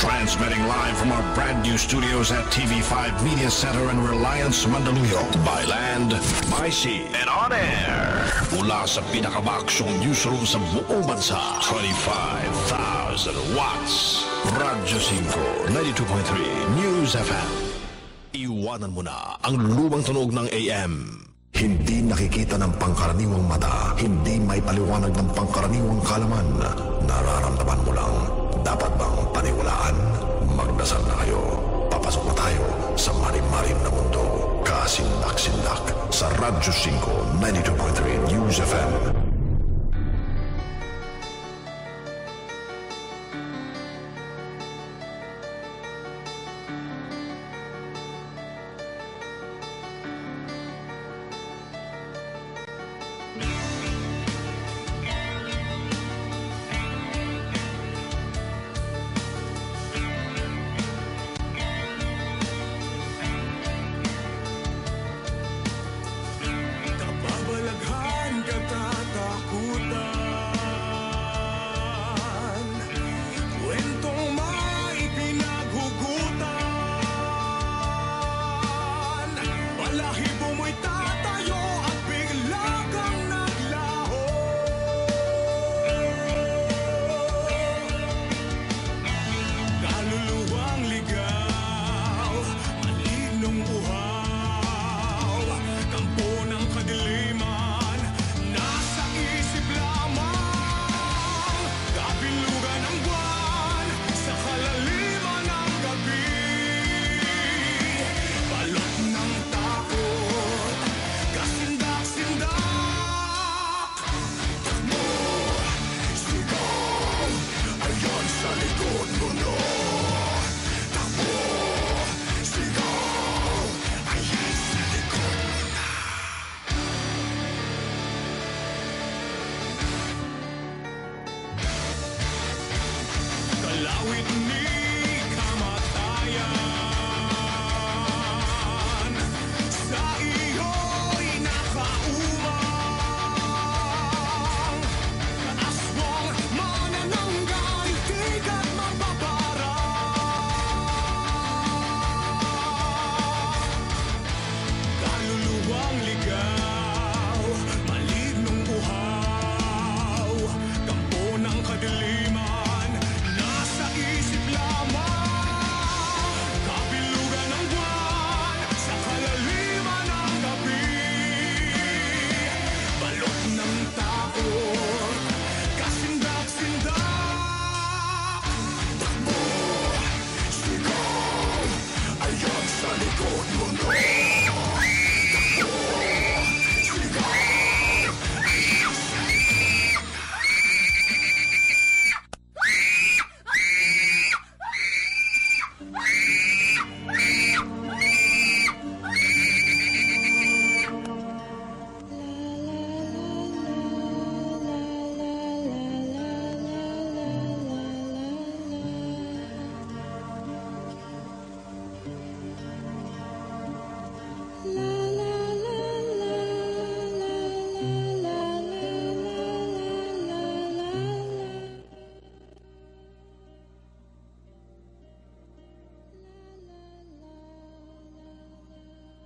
Transmitting live from our brand new studios at TV5 Media Center in Reliance, Mandaluyong. By land, by sea, and on air. Mula sa pinakabaksyong newsroom sa buong bansa. 25,000 watts. Radyo 5, 92.3 News FM. Iwanan mo na ang lumang tunog ng AM. Hindi nakikita ng pangkaraniwang mata, hindi may paliwanag ng pangkaraniwang kalaman. Nararamdaman mo lang, dapat bang paniwalaan? Magdasal na kayo. Papasok na tayo sa marim-marim na mundo. Kasindak-sindak sa Radyo 5, 92.3 News FM.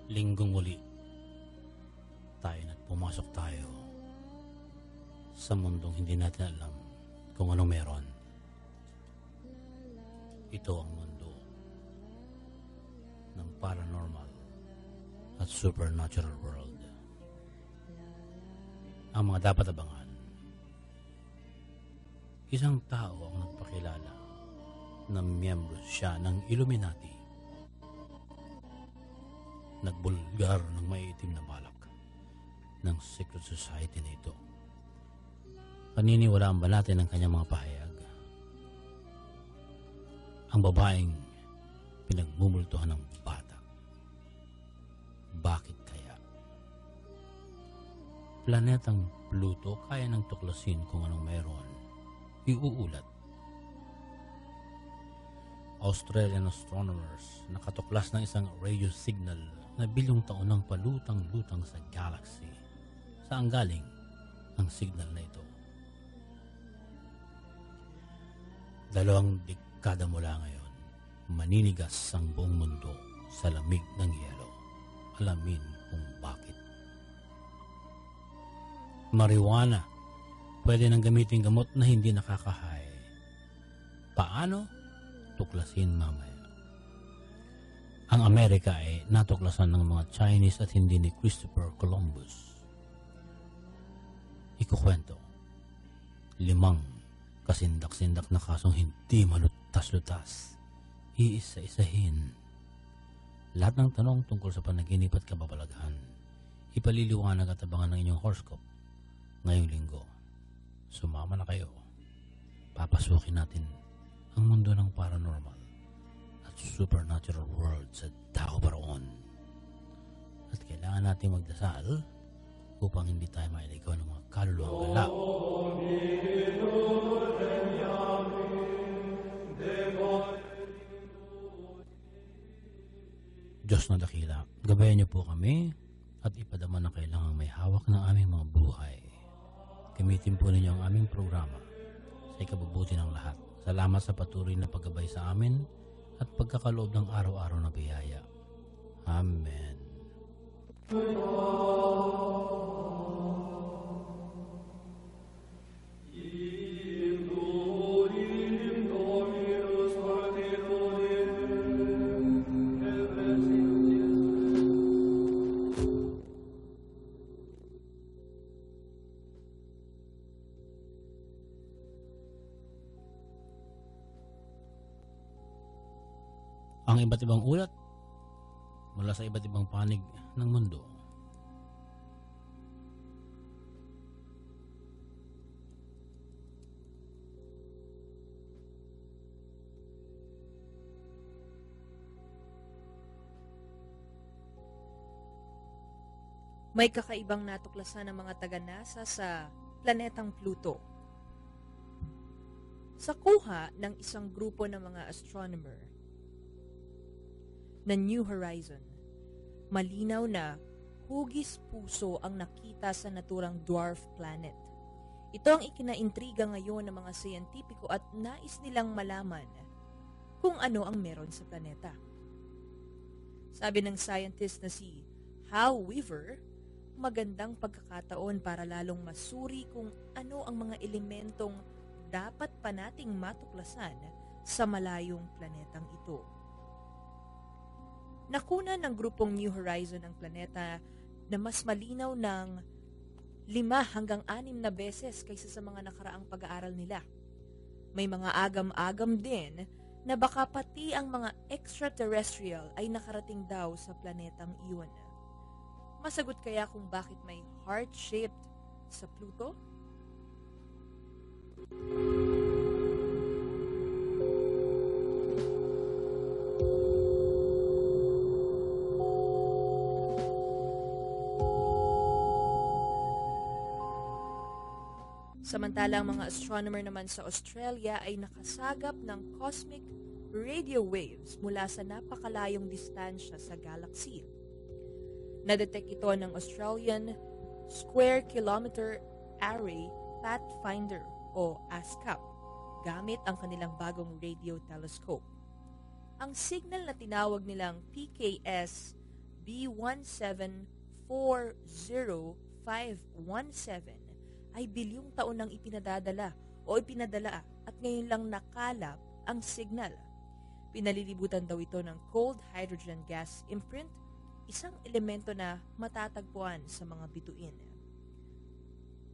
Linggong muli tayo at pumasok tayo sa mundong hindi natin alam kung anong meron. Ito ang mundo ng paranormal at supernatural world. Ang mga dapat abangan. Isang tao ang nagpakilala na miyembro siya ng Illuminati. Nagbulgar ng maiitim na balak ng secret society na ito. Paniniwalaan ba natin ang kanyang mga pahayag? Ang babaeng pinagmumultuhan ng bata. Bakit kaya? Planetang Pluto kaya nang tuklasin kung anong meron. Iuulat. Australian astronomers nakatuklas ng isang radio signal na bilyong taon ng palutang-lutang sa galaxy. Saan galing ang signal na ito? 2 dekada mula ngayon, maninigas ang buong mundo sa lamig ng yelo. Alamin kung bakit. Marijuana, pwede nang gamitin gamot na hindi nakakahay. Paano? Tuklasin mamaya. Ang Amerika ay natuklasan ng mga Chinese at hindi ni Christopher Columbus. Ikukwento. 5 kasindak-sindak na kasong hindi malutas-lutas. Iisa-isahin. Lahat ng tanong tungkol sa panaginip at kababalaghan, ipaliliwanag at abangan ng inyong horoscope ngayong linggo. Sumama na kayo. Papasukin natin ang mundo ng paranormal at supernatural world sa Tao Paraon. At kailangan natin magdasal upang hindi tayo mailigaw ng mga kaluluwang gala. Diyos na dakila, gabayan niyo po kami at ipadama na kailangang may hawak ng aming mga buhay. Gamitin po ninyo ang aming programa sa ikabubuti ng lahat. Salamat sa patuloy na paggabay sa amin at pagkakaloob ng araw-araw na biyaya. Amen. Ang iba't ibang ulat mula sa iba't ibang panig ng mundo. May kakaibang natuklasan ng mga taga-NASA sa planetang Pluto. Sa kuha ng isang grupo ng mga astronomer na New Horizon, malinaw na hugis puso ang nakita sa naturang dwarf planet. Ito ang ikinaintriga ngayon ng mga siyentipiko at nais nilang malaman kung ano ang meron sa planeta. Sabi ng scientist na si Hal Weaver, magandang pagkakataon para lalong masuri kung ano ang mga elementong dapat pa nating matuklasan sa malayong planetang ito. Nakuna ng grupong New Horizon ang planeta na mas malinaw ng 5 hanggang 6 na beses kaysa sa mga nakaraang pag-aaral nila. May mga agam-agam din na baka pati ang mga extraterrestrial ay nakarating daw sa planetang iyon. Masagot kaya kung bakit may heart-shaped sa Pluto? Samantalang mga astronomer naman sa Australia ay nakasagap ng cosmic radio waves mula sa napakalayong distansya sa galaxy. Nadetect ito ng Australian Square Kilometer Array Pathfinder o ASCAP gamit ang kanilang bagong radio telescope. Ang signal na tinawag nilang PKS B1740517 ay bilyong taon nang ipinadala at ngayon lang nakalap ang signal. Pinalilibutan daw ito ng cold hydrogen gas imprint, isang elemento na matatagpuan sa mga bituin.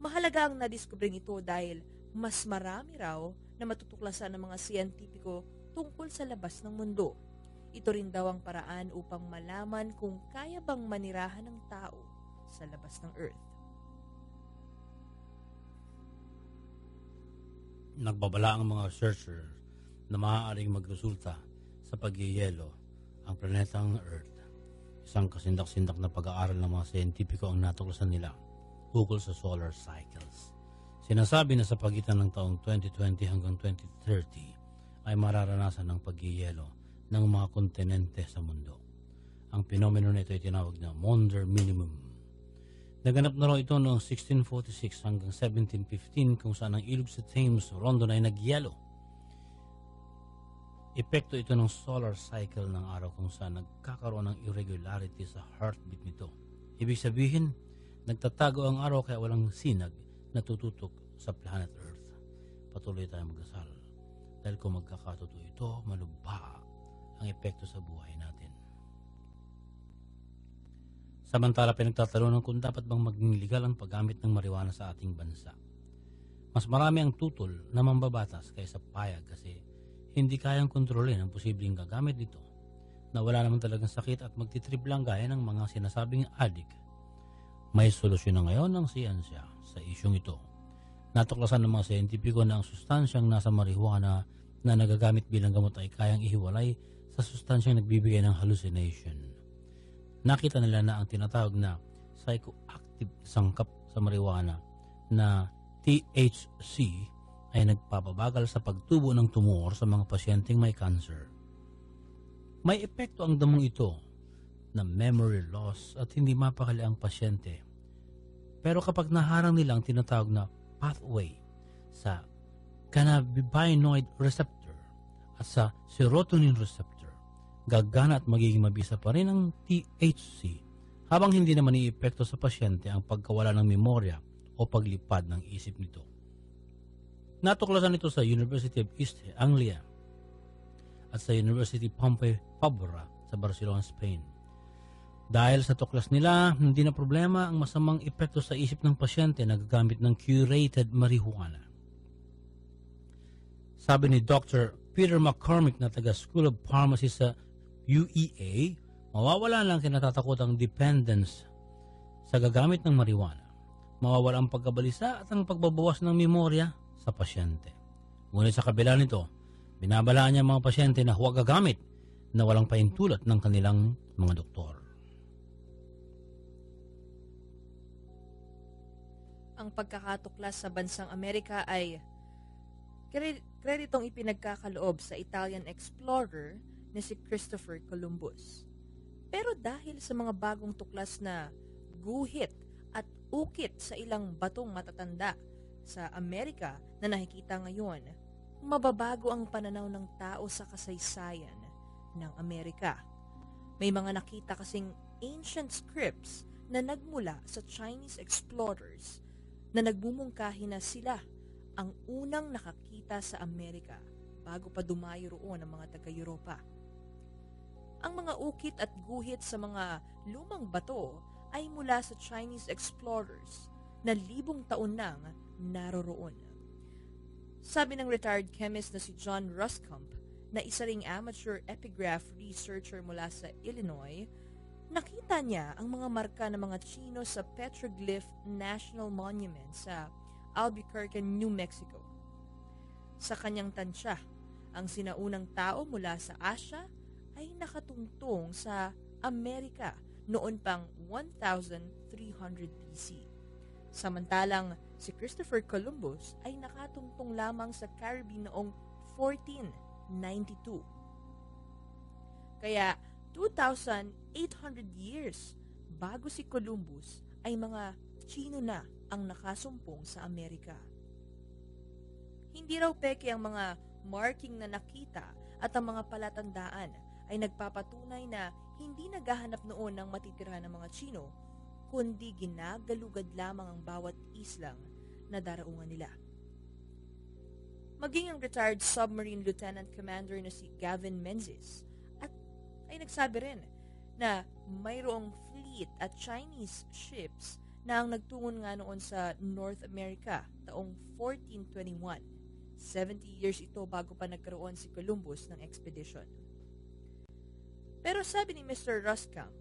Mahalaga ang nadiskubring ito dahil mas marami raw na matutuklasan ng mga siyentipiko tungkol sa labas ng mundo. Ito rin daw ang paraan upang malaman kung kaya bang manirahan ng tao sa labas ng Earth. Nagbabala ang mga researcher na maaaring magresulta sa pagyeyelo ang planetang Earth. Isang kasindak-sindak na pag-aaral ng mga siyentipiko ang natuklasan nila ukol sa solar cycles. Sinasabi na sa pagitan ng taong 2020 hanggang 2030 ay mararanasan ng pagyeyelo ng mga kontinente sa mundo. Ang pinomeno na ito ay tinawag na Maunder Minimum. Naganap na raw ito noong 1646 hanggang 1715 kung saan ang ilog sa Thames, London ay nagyelo. Epekto ito ng solar cycle ng araw kung saan nagkakaroon ng irregularity sa heartbeat nito. Ibig sabihin, nagtatago ang araw kaya walang sinag na tututok sa planet Earth. Patuloy tayong magdasal dahil kung magkakatotoo ito, malubha ang epekto sa buhay natin. Samantala, pinagtatalunan kung dapat bang maging legal ang paggamit ng marijuana sa ating bansa. Mas marami ang tutol na mambabatas kaysa payag kasi hindi kayang kontrolin ang posibleng gagamit dito na wala naman talagang sakit at magtitrip lang gaya ng mga sinasabing addict. May solusyon na ngayon ng siyensya sa isyong ito. Natuklasan ng mga siyentipiko na ang sustansyang nasa marijuana na nagagamit bilang gamot ay kayang ihiwalay sa sustansyang nagbibigay ng hallucination. Nakita nila na ang tinatawag na psychoactive sangkap sa marijuana na THC ay nagpapabagal sa pagtubo ng tumor sa mga pasyenteng may cancer. May epekto ang damong ito na memory loss at hindi mapakali ang pasyente. Pero kapag naharang nila ang tinatawag na pathway sa cannabinoid receptor at sa serotonin receptor, gagana at magiging mabisa pa rin ang THC habang hindi naman iepekto sa pasyente ang pagkawala ng memorya o paglipad ng isip nito. Natuklasan ito sa University of East Anglia at sa University Pompeu Fabra sa Barcelona, Spain. Dahil sa tuklas nila, hindi na problema ang masamang epekto sa isip ng pasyente na gagamit ng curated marijuana. Sabi ni Dr. Peter McCormick na taga School of Pharmacy sa UEA, mawawala lang kinatatakutang dependence sa gagamit ng marijuana. Mawawala ang pagkabalisa at ang pagbabawas ng memorya sa pasyente. Ngunit sa kabila nito, binabalaan niya ang mga pasyente na huwag gagamit na walang pahintulot ng kanilang mga doktor. Ang pagkakatuklas sa bansang Amerika ay kreditong ipinagkakaloob sa Italian explorer na si Christopher Columbus. Pero dahil sa mga bagong tuklas na guhit at ukit sa ilang batong matatanda sa Amerika na nakikita ngayon, mababago ang pananaw ng tao sa kasaysayan ng Amerika. May mga nakita kasing ancient scripts na nagmula sa Chinese explorers na nagmumungkahi na sila ang unang nakakita sa Amerika bago pa dumayo roon ang mga taga-Europa. Ang mga ukit at guhit sa mga lumang bato ay mula sa Chinese explorers na libong taon nang naroroon. Sabi ng retired chemist na si John Ruscombe, na isa ring amateur epigraph researcher mula sa Illinois, nakita niya ang mga marka ng mga Chino sa Petroglyph National Monument sa Albuquerque, New Mexico. Sa kanyang tansya, ang sinaunang tao mula sa Asia ay nakatungtong sa Amerika noon pang 1300 BC. Samantalang si Christopher Columbus ay nakatungtong lamang sa Caribbean noong 1492. Kaya 2,800 years bago si Columbus ay mga Chino na ang nakasumpong sa Amerika. Hindi raw peke ang mga marking na nakita at ang mga palatandaan ay nagpapatunay na hindi naghahanap noon ng matitirhan ng mga Chino, kundi ginagalugad lamang ang bawat islang na daraungan nila. Maging ang retired submarine lieutenant commander na si Gavin Menzies ay nagsabi rin na mayroong fleet at Chinese ships na ang nagtungon nga noon sa North America taong 1421. 70 years ito bago pa nagkaroon si Columbus ng expedition. Pero sabi ni Mr. Ruscombe,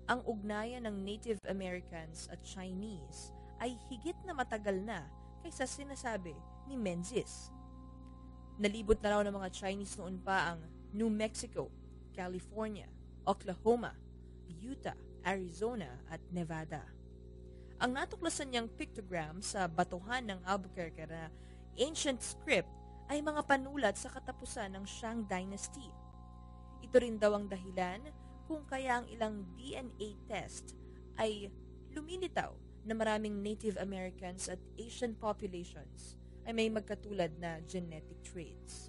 ang ugnayan ng Native Americans at Chinese ay higit na matagal na kaysa sinasabi ni Menzies. Nalibot na raw ng mga Chinese noon pa ang New Mexico, California, Oklahoma, Utah, Arizona at Nevada. Ang natuklasan niyang pictogram sa batuhan ng Albuquerque na ancient script ay mga panulat sa katapusan ng Shang Dynasty. Ito rin daw ang dahilan kung kaya ang ilang DNA test ay lumilitaw na maraming Native Americans at Asian populations ay may magkatulad na genetic traits.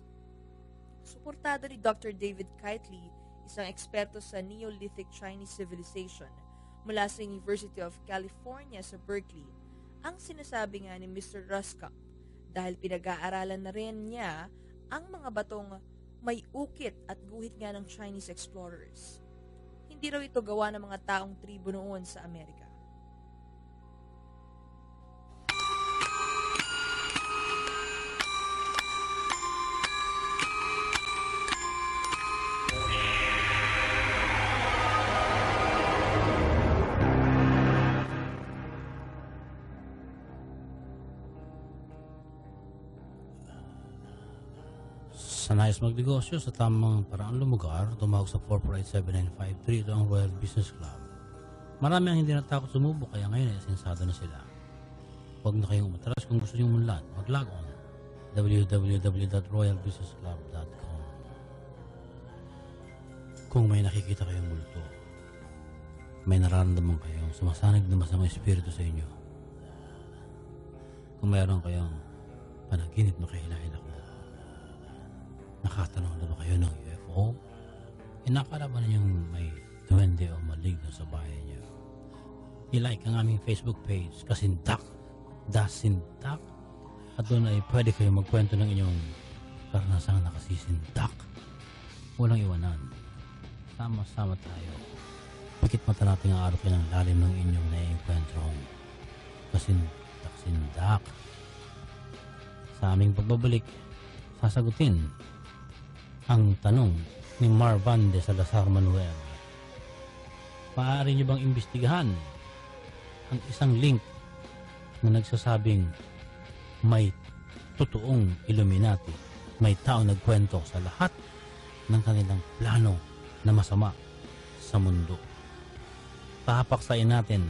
suportado ni Dr. David Keightley, isang eksperto sa Neolithic Chinese civilization mula sa University of California sa Berkeley. Ang sinasabi nga ni Mr. Ruskamp dahil pinag-aaralan na rin niya ang mga batong may ukit at guhit nga ng Chinese explorers. Hindi raw ito gawa ng mga taong tribo noon sa Amerika. Sa nais magnegosyo sa tamang paraan lumugar, tumawag sa 448-7953. Ito ang Royal Business Club. Marami ang hindi natakot sumubok, kaya ngayon ay asensado na sila. Huwag na kayong umatras kung gusto nyo munlan. Mag-log on www.royalbusinessclub.com. Kung may nakikita kayong multo, may nararamdaman kayong sumasanig na masamang espiritu sa inyo, kung mayroon kayong panaginip na kahila-hila ko, nakatanong na ba kayo ng UFO? Inakala ba ninyong may duwende o maligno sa bahay niyo? I-like ang aming Facebook page, Kasindak, Dasindak, at doon ay pwede kayo magkwento ng inyong karanasang nakasisindak. Walang iwanan. Sama-sama tayo. Pikit mata natin ang araw ng lalim ng inyong naiengkwentrong Kasindak-sindak. Sa aming pagbabalik, sasagutin ang tanong ni Marvan de Salazar Manuel. Maaari niyo bang imbestigahan ang isang link na nagsasabing may totoong Illuminati, may tao nagkwento sa lahat ng kanilang plano na masama sa mundo? Papaksain natin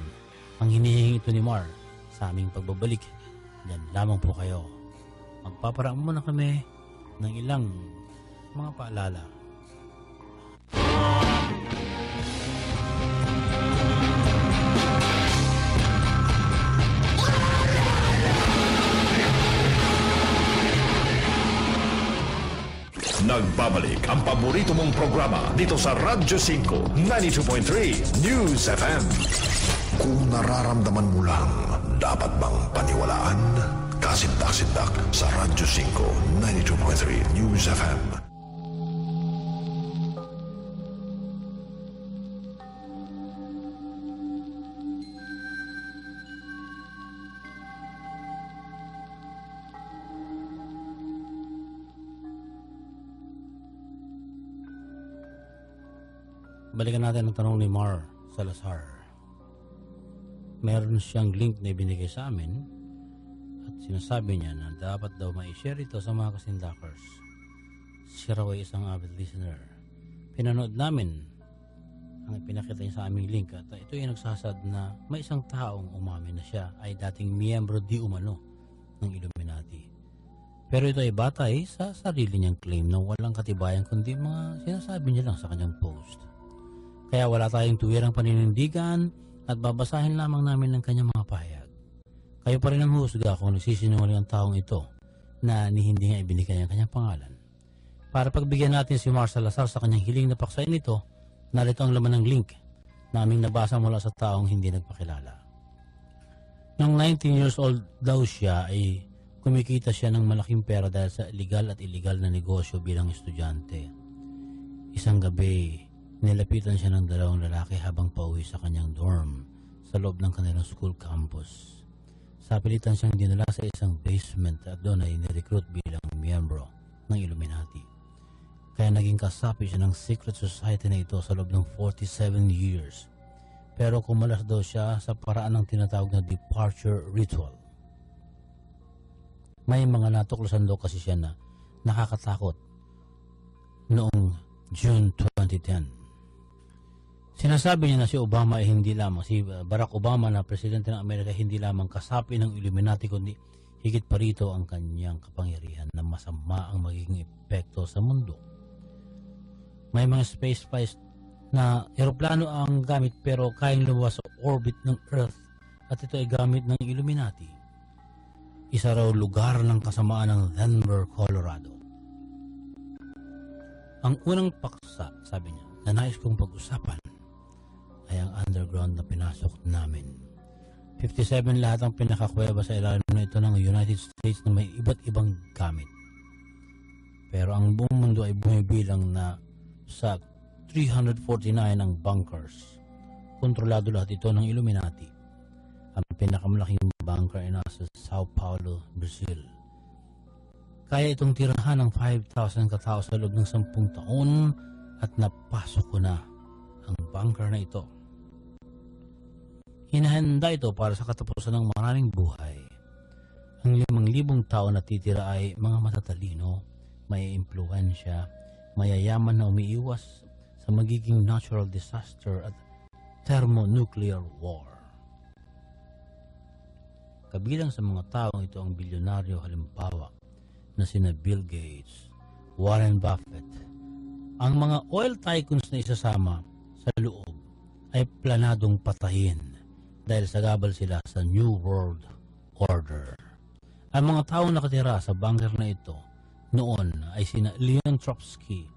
ang hinihingi ito ni Mar sa aming pagbabalik. Yan lamang po kayo. Magpaparaan muna kami ng ilang mga paalala. Nagbabalik ang paborito mong programa dito sa Radyo 5 92.3 News FM. Kung nararamdaman mo lang, dapat bang paniwalaan? Kasindak-sindak sa Radyo 5 92.3 News FM. Balikan natin ang tanong ni Mar Salazar. Meron siyang link na ibinigay sa amin at sinasabi niya na dapat daw ma-share ito sa mga kasindakers. Siya raw ay isang avid listener. Pinanood namin ang pinakita niya sa aming link at ito ay nagsasad na may isang taong umamin na siya ay dating miyembro di umano ng Illuminati. Pero ito ay batay sa sarili niyang claim na walang katibayan kundi mga sinasabi niya lang sa kanyang post. Kaya wala tayong tuwirang paninindigan at babasahin lamang namin ng kanyang mga pahayag. Kayo pa rin ang husga kung nagsisinungaling ang taong ito na hindi nga ibinigay ang kanyang pangalan. Para pagbigyan natin si Mar Salazar sa kanyang hiling na paksain ito, narito ang laman ng link na aming nabasa mula sa taong hindi nagpakilala. Nang 19 years old daw siya ay kumikita siya ng malaking pera dahil sa illegal at illegal na negosyo bilang estudyante. Isang gabi, nilapitan siya ng dalawang lalaki habang pauwi sa kanyang dorm sa loob ng kanilang school campus. Sa pilitan siyang dinala sa isang basement at doon ay nirecruit bilang miyembro ng Illuminati. Kaya naging kasapi siya ng secret society na ito sa loob ng 47 years. Pero kumalas daw siya sa paraan ng tinatawag na departure ritual. May mga natuklasan daw kasi siya na nakakatakot noong June 2010. Sinasabi niya na si Obama ay hindi lamang, si Barack Obama na presidente ng Amerika, hindi lamang kasapi ng Illuminati kundi higit pa rito ang kanyang kapangyarihan na masama ang magiging epekto sa mundo. May mga space flights na eroplano ang gamit pero kayang lumabas sa orbit ng Earth at ito ay gamit ng Illuminati. Isa raw lugar ng kasamaan ng Denver, Colorado. Ang unang paksa, sabi niya, na nais kong pag-usapan ay ang underground na pinasok namin. 57 lahat ang pinakakuweba sa ilalim na ito ng United States na may iba't ibang gamit. Pero ang buong mundo ay bumibilang na sa 349 ang bunkers. Kontrolado lahat ito ng Illuminati. Ang pinakamalaking bunker ay nasa Sao Paulo, Brazil. Kaya itong tirahan ng 5,000 katao sa loob ng 10 taon at napasok ko na ang bunker na ito. Hinahanda ito para sa katapusan ng maraming buhay. Ang 5,000 tao na titira ay mga matatalino, may impluwensya, mayayaman na umiiwas sa magiging natural disaster at thermonuclear war. Kabilang sa mga taong ito ang bilyonaryo halimbawa na sina Bill Gates, Warren Buffett. Ang mga oil tycoons na isasama sa loob ay planadong patayin dahil sagabal sila sa New World Order. Ang mga taong nakatira sa bunker na ito noon ay sina Leon Trotsky.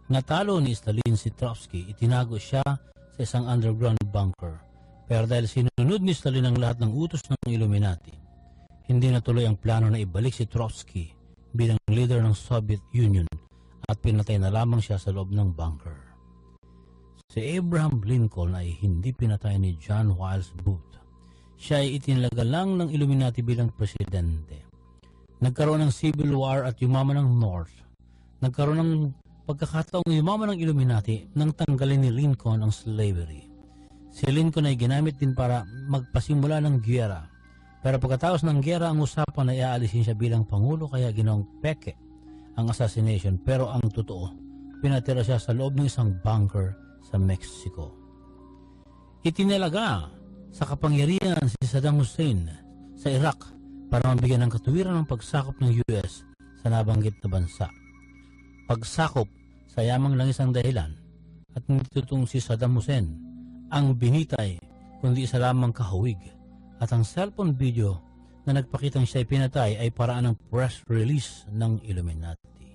Natalo ni Stalin si Trotsky, itinago siya sa isang underground bunker. Pero dahil sinunod ni Stalin ang lahat ng utos ng Illuminati, hindi natuloy ang plano na ibalik si Trotsky bilang leader ng Soviet Union at pinatay na lamang siya sa loob ng bunker. Si Abraham Lincoln ay hindi pinatay ni John Wilkes Booth. Siya ay itinalaga lang ng Illuminati bilang presidente. Nagkaroon ng Civil War at yumaman ng North. Nagkaroon ng pagkakataong yumaman ng Illuminati nang tanggalin ni Lincoln ang slavery. Si Lincoln ay ginamit din para magpasimula ng giyera. Pero pagkatapos ng giyera, ang usapan ay aalisin siya bilang pangulo kaya ginawang peke ang assassination. Pero ang totoo, pinatira siya sa loob ng isang bunker sa Mexico. Itinalaga sa kapangyarihan si Saddam Hussein sa Iraq para mabigyan ng katuwiran ng pagsakop ng US sa nabanggit na bansa. Pagsakop sa yamang lang isang dahilan at hindi totoong si Saddam Hussein ang binitay kundi isa lamang kahawig at ang cellphone video na nagpakitang siya ay pinatay ay paraan ng press release ng Illuminati.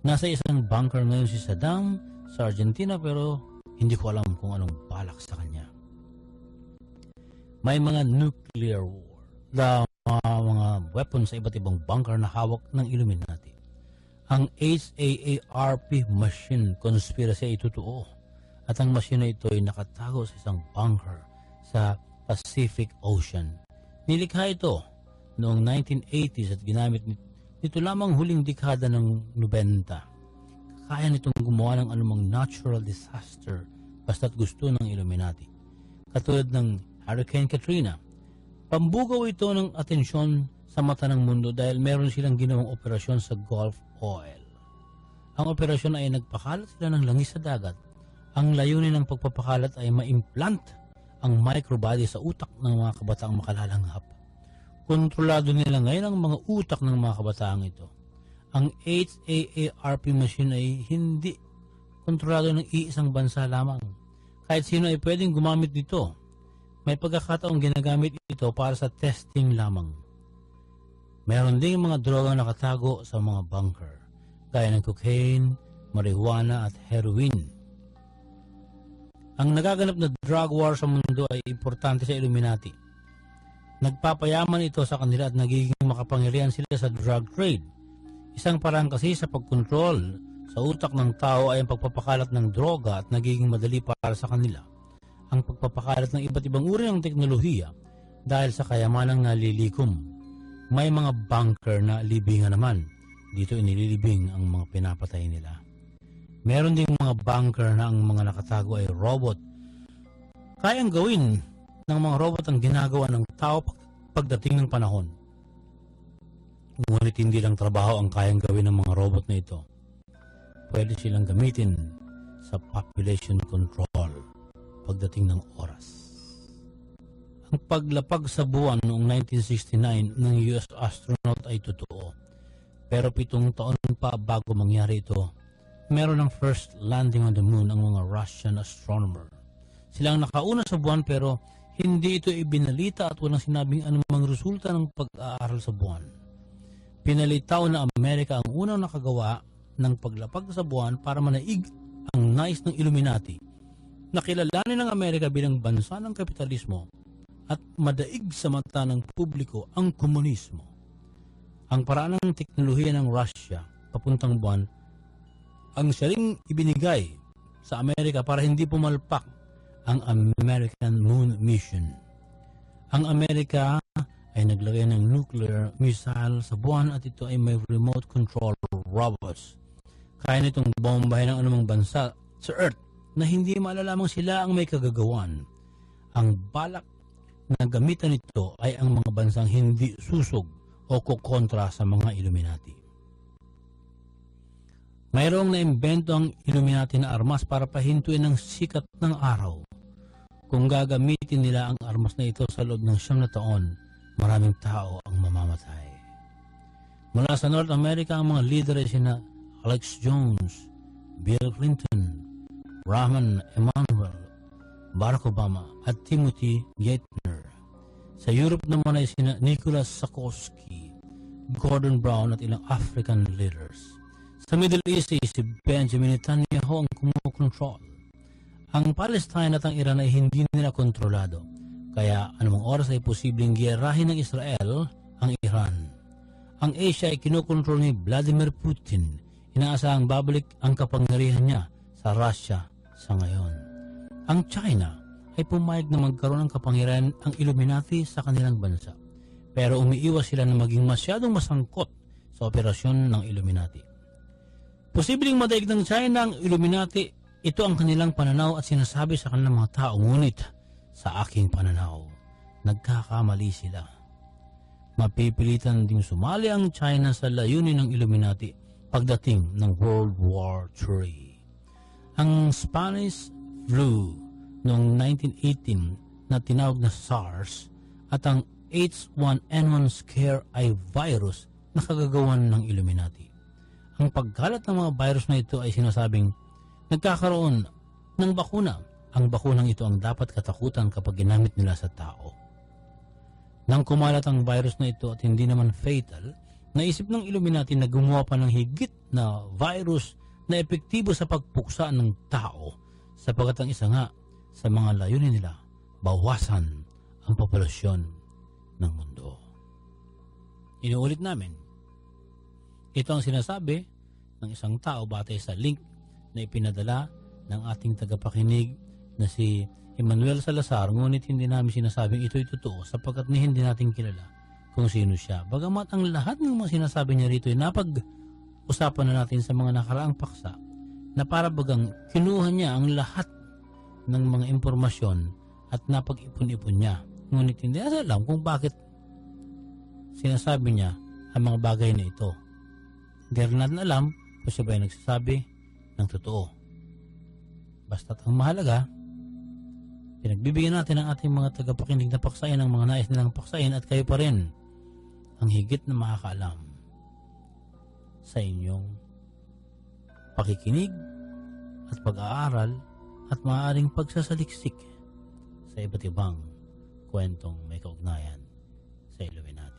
Nasa isang bunker ngayon si Saddam sa Argentina pero hindi ko alam kung anong balak sa kanya. May mga nuclear war, mga weapons sa iba't ibang bunker na hawak ng Illuminati. Ang HAARP machine conspiracy ay totoo at ang machine na ito ay nakatago sa isang bunker sa Pacific Ocean. Nilikha ito noong 1980s at ginamit nito lamang huling dekada ng 90. Kaya nitong gumawa ng anumang natural disaster basta't gusto ng Illuminati. Katulad ng Hurricane Katrina, pambugaw ito ng atensyon sa mata ng mundo dahil meron silang ginawang operasyon sa Gulf Oil. Ang operasyon ay nagpakalat sila ng langis sa dagat. Ang layunin ng pagpapakalat ay ma-implant ang microbody sa utak ng mga kabataang makalalanghap. Kontrolado nila ngayon ang mga utak ng mga kabataang ito. Ang HAARP machine ay hindi kontrolado ng iisang bansa lamang. Kahit sino ay pwedeng gumamit nito. May pagkakataong ginagamit ito para sa testing lamang. Meron ding mga drogang nakatago sa mga bunker, gaya ng cocaine, marijuana at heroin. Ang nagaganap na drug war sa mundo ay importante sa Illuminati. Nagpapayaman ito sa kanila at nagiging makapangyarihan sila sa drug trade. Isang parang kasi sa pagkontrol sa utak ng tao ay ang pagpapakalat ng droga at nagiging madali para sa kanila ang pagpapakalat ng iba't ibang uri ng teknolohiya dahil sa kayamanang nalilikom. May mga bunker na libingan naman. Dito inililibing ang mga pinapatay nila. Meron ding mga bunker na ang mga nakatago ay robot. Kayang gawin ng mga robot ang ginagawa ng tao pagdating ng panahon. Ngunit hindi lang trabaho ang kayang gawin ng mga robot na ito. Pwede silang gamitin sa population control pagdating ng oras. Ang paglapag sa buwan noong 1969 ng US astronaut ay totoo. Pero 7 taon pa bago mangyari ito, meron ng first landing on the moon ang mga Russian astronomer. Silang nakauna sa buwan pero hindi ito ibinalita at walang sinabing anumang resulta ng pag-aaral sa buwan. Pinalitaw na Amerika ang unang nakagawa ng paglapag sa buwan para manaig ang nais ng Illuminati na kilalanin ng Amerika bilang bansa ng kapitalismo at madaig sa mata ng publiko ang komunismo. Ang paraan ng teknolohiya ng Russia papuntang buwan ang siyaring ibinigay sa Amerika para hindi pumalpak ang American Moon Mission. Ang Amerika ay naglagay ng nuclear missile sa buwan at ito ay may remote control robots. Kaya nitong bombahin ng anumang bansa sa Earth na hindi malalamang sila ang may kagagawan. Ang balak na gamitan nito ay ang mga bansang hindi susog o kukontra sa mga Illuminati. Mayroong naimbento ang Illuminati na armas para pahintuin ang sikat ng araw. Kung gagamitin nila ang armas na ito sa loob ng 9 na taon, maraming tao ang mamamatay. Mula sa North America, ang mga leader ay sina Alex Jones, Bill Clinton, Rahman Emanuel, Barack Obama at Timothy Geithner. Sa Europe naman ay sina Nicholas Sarkozy, Gordon Brown at ilang African leaders. Sa Middle East ay si Benjamin Netanyahu ang kumukontrol. Ang Palestine at ang Iran ay hindi nila kontrolado, kaya anumang oras ay posibleng giyerahin ng Israel ang Iran. Ang Asia ay kinukontrol ni Vladimir Putin. Inaasahang babalik ang kapangyarihan niya sa Russia sa ngayon. Ang China ay pumayag na magkaroon ng kapangyarihan ang Illuminati sa kanilang bansa, pero umiiwas sila na maging masyadong masangkot sa operasyon ng Illuminati. Posibleng madaig ng China ang Illuminati. Ito ang kanilang pananaw at sinasabi sa kanilang mga tao, ngunit sa aking pananaw, nagkakamali sila. Mapipilitan ding sumali ang China sa layunin ng Illuminati pagdating ng World War III. Ang Spanish flu noong 1918 na tinawag na SARS at ang H1N1 scare ay virus na kagagawan ng Illuminati. Ang pagkalat ng mga virus na ito ay sinasabing nagkakaroon ng bakuna. Ang bakunang ito ang dapat katakutan kapag ginamit nila sa tao. Nang kumalat ang virus na ito at hindi naman fatal, naisip ng Illuminati na gumawa pa ng higit na virus na epektibo sa pagpuksa ng tao, sapagkat ang isa nga sa mga layunin nila, bawasan ang populasyon ng mundo. Inuulit namin, ito ang sinasabi ng isang tao batay sa link na ipinadala ng ating tagapakinig na si Emmanuel Salazar, ngunit hindi namin sinasabing ito'y totoo sapagkat hindi natin kilala kung sino siya. Bagamat ang lahat ng mga sinasabi niya rito ay napag-usapan na natin sa mga nakaraang paksa na para bagang kinuha niya ang lahat ng mga impormasyon at napag-ipon-ipon niya. Ngunit hindi natin alam kung bakit sinasabi niya ang mga bagay na ito. Hindi rin natin alam kung siya ba ay nagsasabi ng totoo. Basta't ang mahalaga, pinagbibigyan natin ang ating mga tagapakinig na paksayan ang mga nais nilang paksayan at kayo pa rin ang higit na makakaalam sa inyong pakikinig at pag-aaral at maaaring pagsasaliksik sa iba't ibang kwentong may kaugnayan sa Illuminati.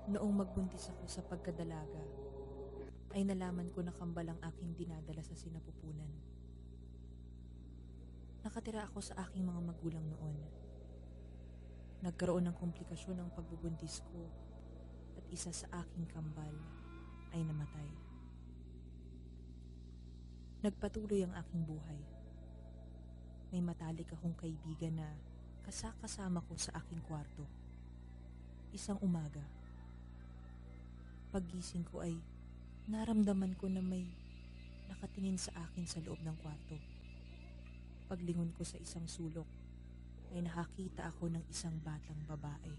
Noong magbuntis ako sa pagkadalaga, ay nalaman ko na kambal ang aking dinadala sa sinapupunan. Nakatira ako sa aking mga magulang noon. Nagkaroon ng komplikasyon ang pagbubuntis ko at isa sa aking kambal ay namatay. Nagpatuloy ang aking buhay. May matalik akong kaibigan na kasama ko sa aking kwarto. Isang umaga, paggising ko ay naramdaman ko na may nakatingin sa akin sa loob ng kwarto. Paglingon ko sa isang sulok, ay nakakita ako ng isang batang babae.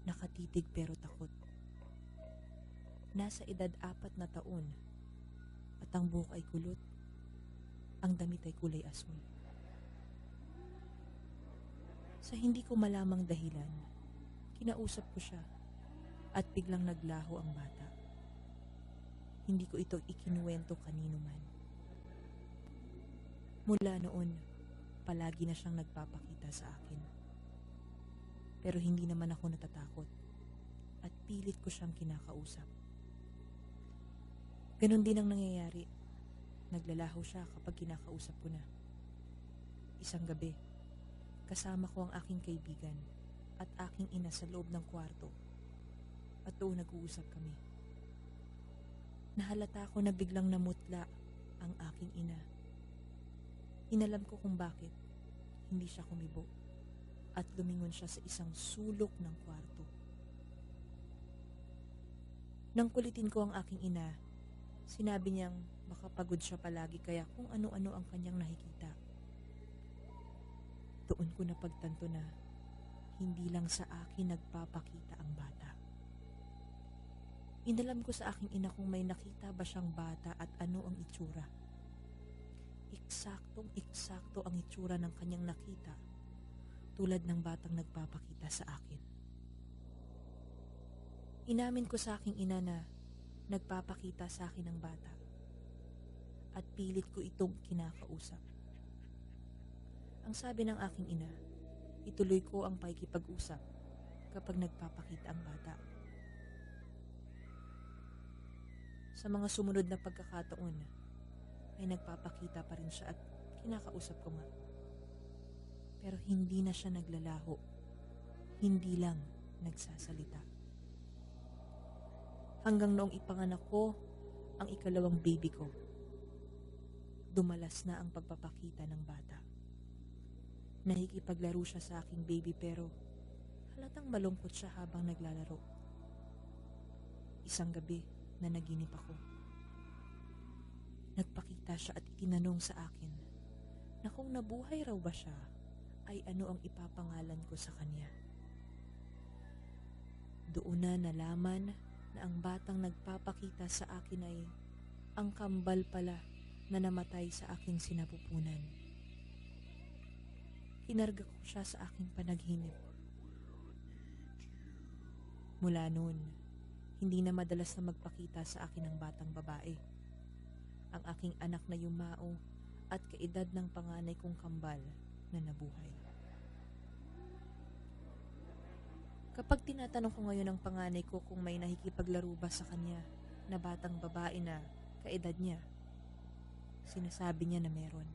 Nakatitig pero takot. Nasa edad 4 na taon at ang buhok ay kulot. Ang damit ay kulay asul. Sa hindi ko malamang dahilan, kinausap ko siya at biglang naglaho ang bata. Hindi ko ito ikinuwento kanino man. Mula noon, palagi na siyang nagpapakita sa akin. Pero hindi naman ako natatakot at pilit ko siyang kinakausap. Ganon din ang nangyayari. Naglalaho siya kapag kinakausap ko na. Isang gabi, kasama ko ang aking kaibigan at aking ina sa loob ng kwarto at doon nag-uusap kami. Nahalata ko na biglang namutla ang aking ina. Inalam ko kung bakit hindi siya kumibo at lumingon siya sa isang sulok ng kwarto. Nang kulitin ko ang aking ina, sinabi niyang baka pagod siya palagi kaya kung ano-ano ang kanyang nakikita. Doon ko napagtanto na hindi lang sa akin nagpapakita ang bata. Inalam ko sa aking ina kung may nakita ba siyang bata at ano ang itsura. Eksaktong-eksakto ang itsura ng kanyang nakita, tulad ng batang nagpapakita sa akin. Inamin ko sa aking ina na nagpapakita sa akin ang bata at pilit ko itong kinakausap. Ang sabi ng aking ina, ituloy ko ang pakikipag-usap kapag nagpapakita ang bata. Sa mga sumunod na pagkakataon, ay nagpapakita pa rin siya at kinakausap ko nga. Pero hindi na siya naglalaho, hindi lang nagsasalita. Hanggang noong ipanganak ko ang ikalawang baby ko, dumalas na ang pagpapakita ng bata. Nakikipaglaro siya sa aking baby pero halatang malungkot siya habang naglalaro. Isang gabi na naginip ako. Nagpakita siya at itinanong sa akin na kung nabuhay raw ba siya ay ano ang ipapangalan ko sa kanya. Doon na nalaman na ang batang nagpapakita sa akin ay ang kambal pala na namatay sa aking sinapupunan. Kinarga ko siya sa aking panaginip. Mula noon, hindi na madalas na magpakita sa akin ang batang babae. Ang aking anak na yumao at kaedad ng panganay kong kambal na nabuhay. Kapag tinatanong ko ngayon ang panganay ko kung may nakikipaglaro ba sa kanya na batang babae na kaedad niya, sinasabi niya na meron.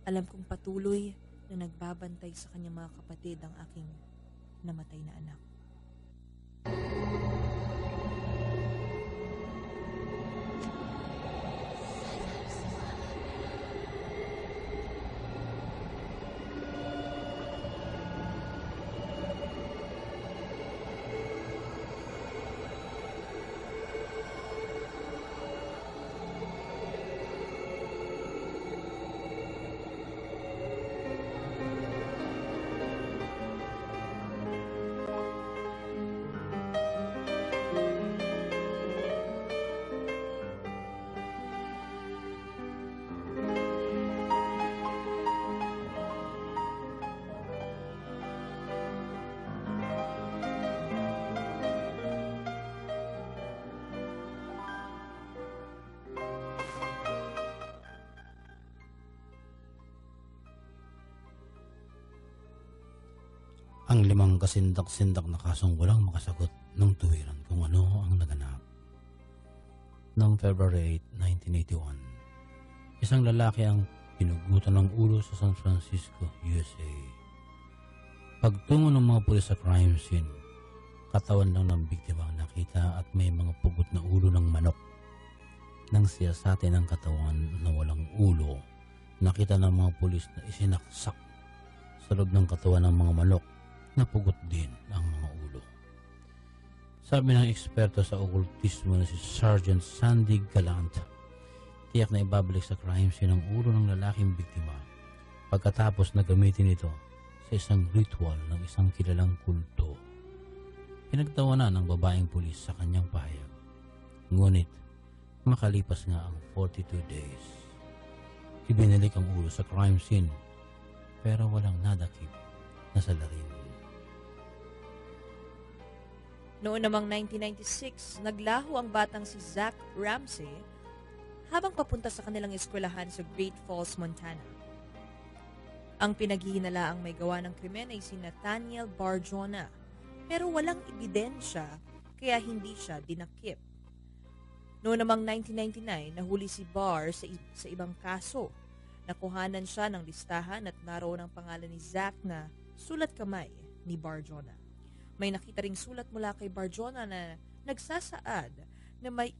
Alam kong patuloy na nagbabantay sa kanyang mga kapatid ang aking namatay na anak. Ang 5 kasindak-sindak na kasong walang makasagot ng tuwiran kung ano ang naganap. Noong February 8, 1981, isang lalaki ang pinugutan ng ulo sa San Francisco, USA. Pagtungo ng mga pulis sa crime scene, katawan lang ng biktima ang nakita at may mga pugot na ulo ng manok. Nang siyasatin ang katawan na walang ulo, nakita ng mga pulis na isinaksak sa loob ng katawan ng mga manok. Napugot din ang mga ulo. Sabi ng eksperto sa okultismo na si Sergeant Sandy Gallant, tiyak na ibabalik sa crime scene ang ulo ng lalaking biktima pagkatapos na gamitin ito sa isang ritual ng isang kilalang kulto. Pinagtawanan ng babaeng pulis sa kanyang pahayag. Ngunit, makalipas nga ang 42 days, ibinalik ang ulo sa crime scene pero walang nadakip na salarin. Noon namang 1996, naglaho ang batang si Zach Ramsey habang papunta sa kanilang eskwelahan sa Great Falls, Montana. Ang pinaghihinalaang may gawa ng krimen ay si Nathaniel Barjona, pero walang ebidensya kaya hindi siya dinakip. Noong namang 1999, nahuli si Barr sa ibang kaso. Nakuhanan siya ng listahan at naroon ang pangalan ni Zach na sulat kamay ni Barjona. May nakita ring sulat mula kay Barjona na nagsasaad na may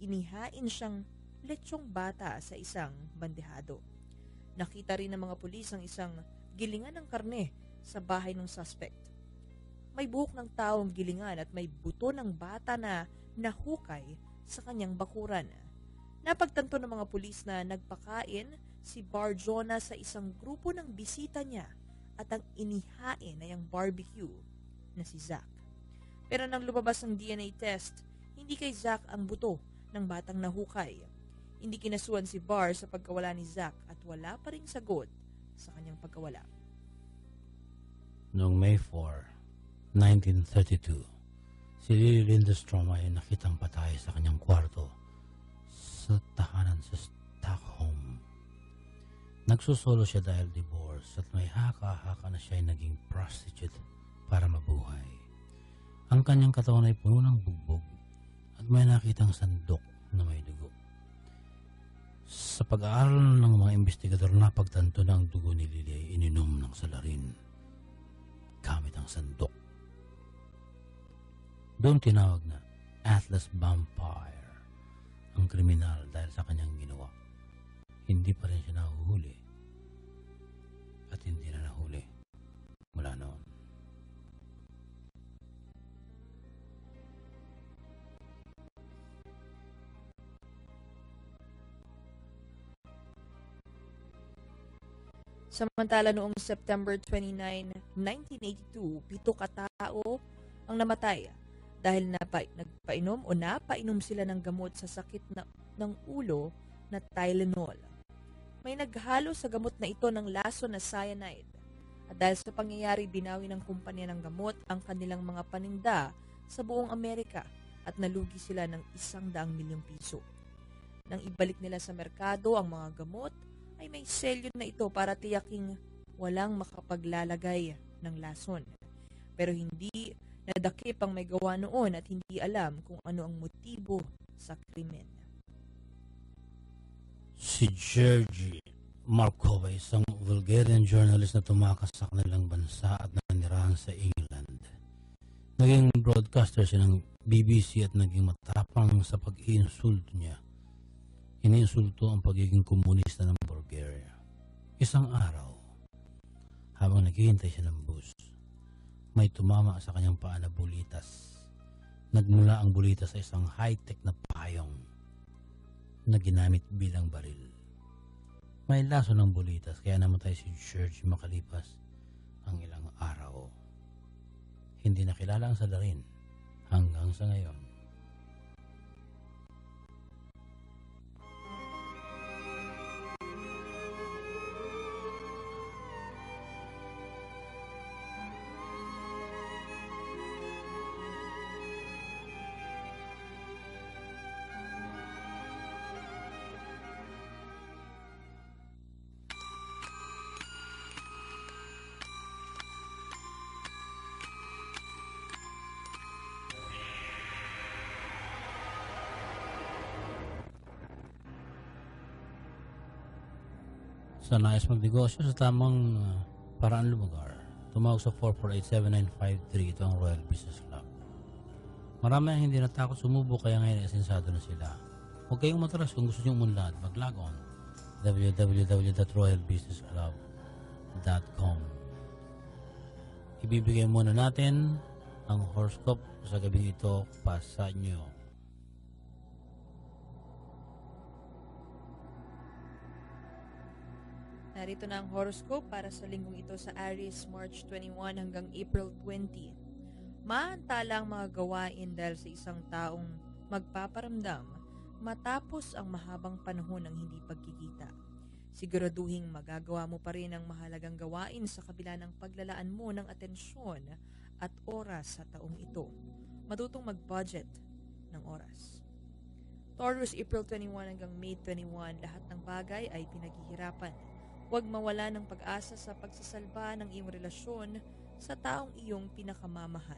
inihain siyang lechong bata sa isang bandehado. Nakita rin ng mga pulis ang isang gilingan ng karne sa bahay ng suspect. May buhok ng taong gilingan at may buto ng bata na nahukay sa kanyang bakuran. Napagtanto ng mga pulis na nagpakain si Barjona sa isang grupo ng bisita niya at ang inihain ay ang barbecue na si Zach. Pero nang lumabas ang DNA test, hindi kay Zach ang buto ng batang nahukay. Hindi kinasuhan si Barr sa pagkawala ni Zach at wala pa ring sagot sa kanyang pagkawala. Noong May 4, 1932, si Lily Lindstrom ay nakitang patay sa kanyang kwarto sa tahanan sa Stockholm. Nagsusolo siya dahil divorce at may haka-haka na siya ay naging prostitute para mabuhay. Ang kanyang katawan ay puno ng bugbog at may nakitang sandok na may dugo. Sa pag-aaral ng mga investigador, napagtanto na ang dugo ni Lily ay ininom ng salarin gamit ang sandok. Doon tinawag na Atlas Vampire ang kriminal dahil sa kanyang ginawa. Hindi pa rin siya nahuhuli at hindi na nahuli mula noon. Samantala noong September 29, 1982, 7 katao ang namatay dahil napainom sila ng gamot sa sakit ng ulo na Tylenol. May naghalo sa gamot na ito ng laso na cyanide. At dahil sa pangyayari, binawi ng kumpanya ng gamot ang kanilang mga paninda sa buong Amerika at nalugi sila ng 100 milyong piso. Nang ibalik nila sa merkado ang mga gamot, ay may selyo na ito para tiyaking walang makapaglalagay ng lason. Pero hindi nadakip ang may gawa noon at hindi alam kung ano ang motibo sa krimen. Si Georgi Markov ay isang Bulgarian journalist na tumakas sa kanilang bansa at nanirahan sa England. Naging broadcaster siya ng BBC at naging matapang sa pag-iinsulto niya. Iniinsulto ang pagiging komunista ng Bulgaria. Isang araw, habang naghihintay siya ng bus, may tumama sa kanyang paa na bulitas. Nagmula ang bulitas sa isang high-tech na payong na ginamit bilang baril. May laso ng bulitas kaya namatay si George makalipas ang ilang araw. Hindi nakilala ang salarin hanggang sa ngayon. Sa nais magnegosyo sa tamang paraan lumagar, tumawag sa 448-7953. Ito ang Royal Business Club. Marami ang hindi natakot sumubok kaya ngayon asensado na sila. Huwag kayong matras kung gusto nyo umunlad. Mag-log on www.royalbusinessclub.com. Ibibigay muna natin ang horoscope sa gabing ito pa sa inyo. narito na ang horoscope para sa linggong ito sa Aries, March 21 hanggang April 20. Maantala ang mga gawain dahil sa isang taong magpaparamdam matapos ang mahabang panahon ng hindi pagkikita. Siguraduhing magagawa mo pa rin ang mahalagang gawain sa kabila ng paglalaan mo ng atensyon at oras sa taong ito. Matutong mag-budget ng oras. Taurus, April 21 hanggang May 21, lahat ng bagay ay pinaghihirapan. Huwag mawala ng pag-asa sa pagsasalba ng iyong relasyon sa taong iyong pinakamamahal.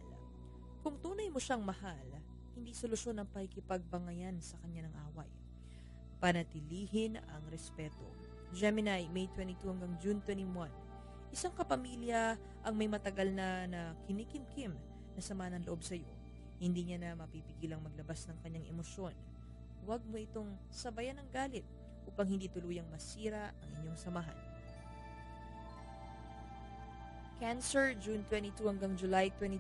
Kung tunay mo siyang mahal, hindi solusyon ang pakikipagbangayan sa kanya ng away. Panatilihin ang respeto. Gemini, May 22 hanggang June 21. Isang kapamilya ang may matagal na kinikimkim na sama ng loob sa iyo. Hindi niya na mapipigilang maglabas ng kanyang emosyon. Huwag mo itong sabayan ng galit upang hindi tuluyang masira ang inyong samahan. Cancer, June 22 hanggang July 22,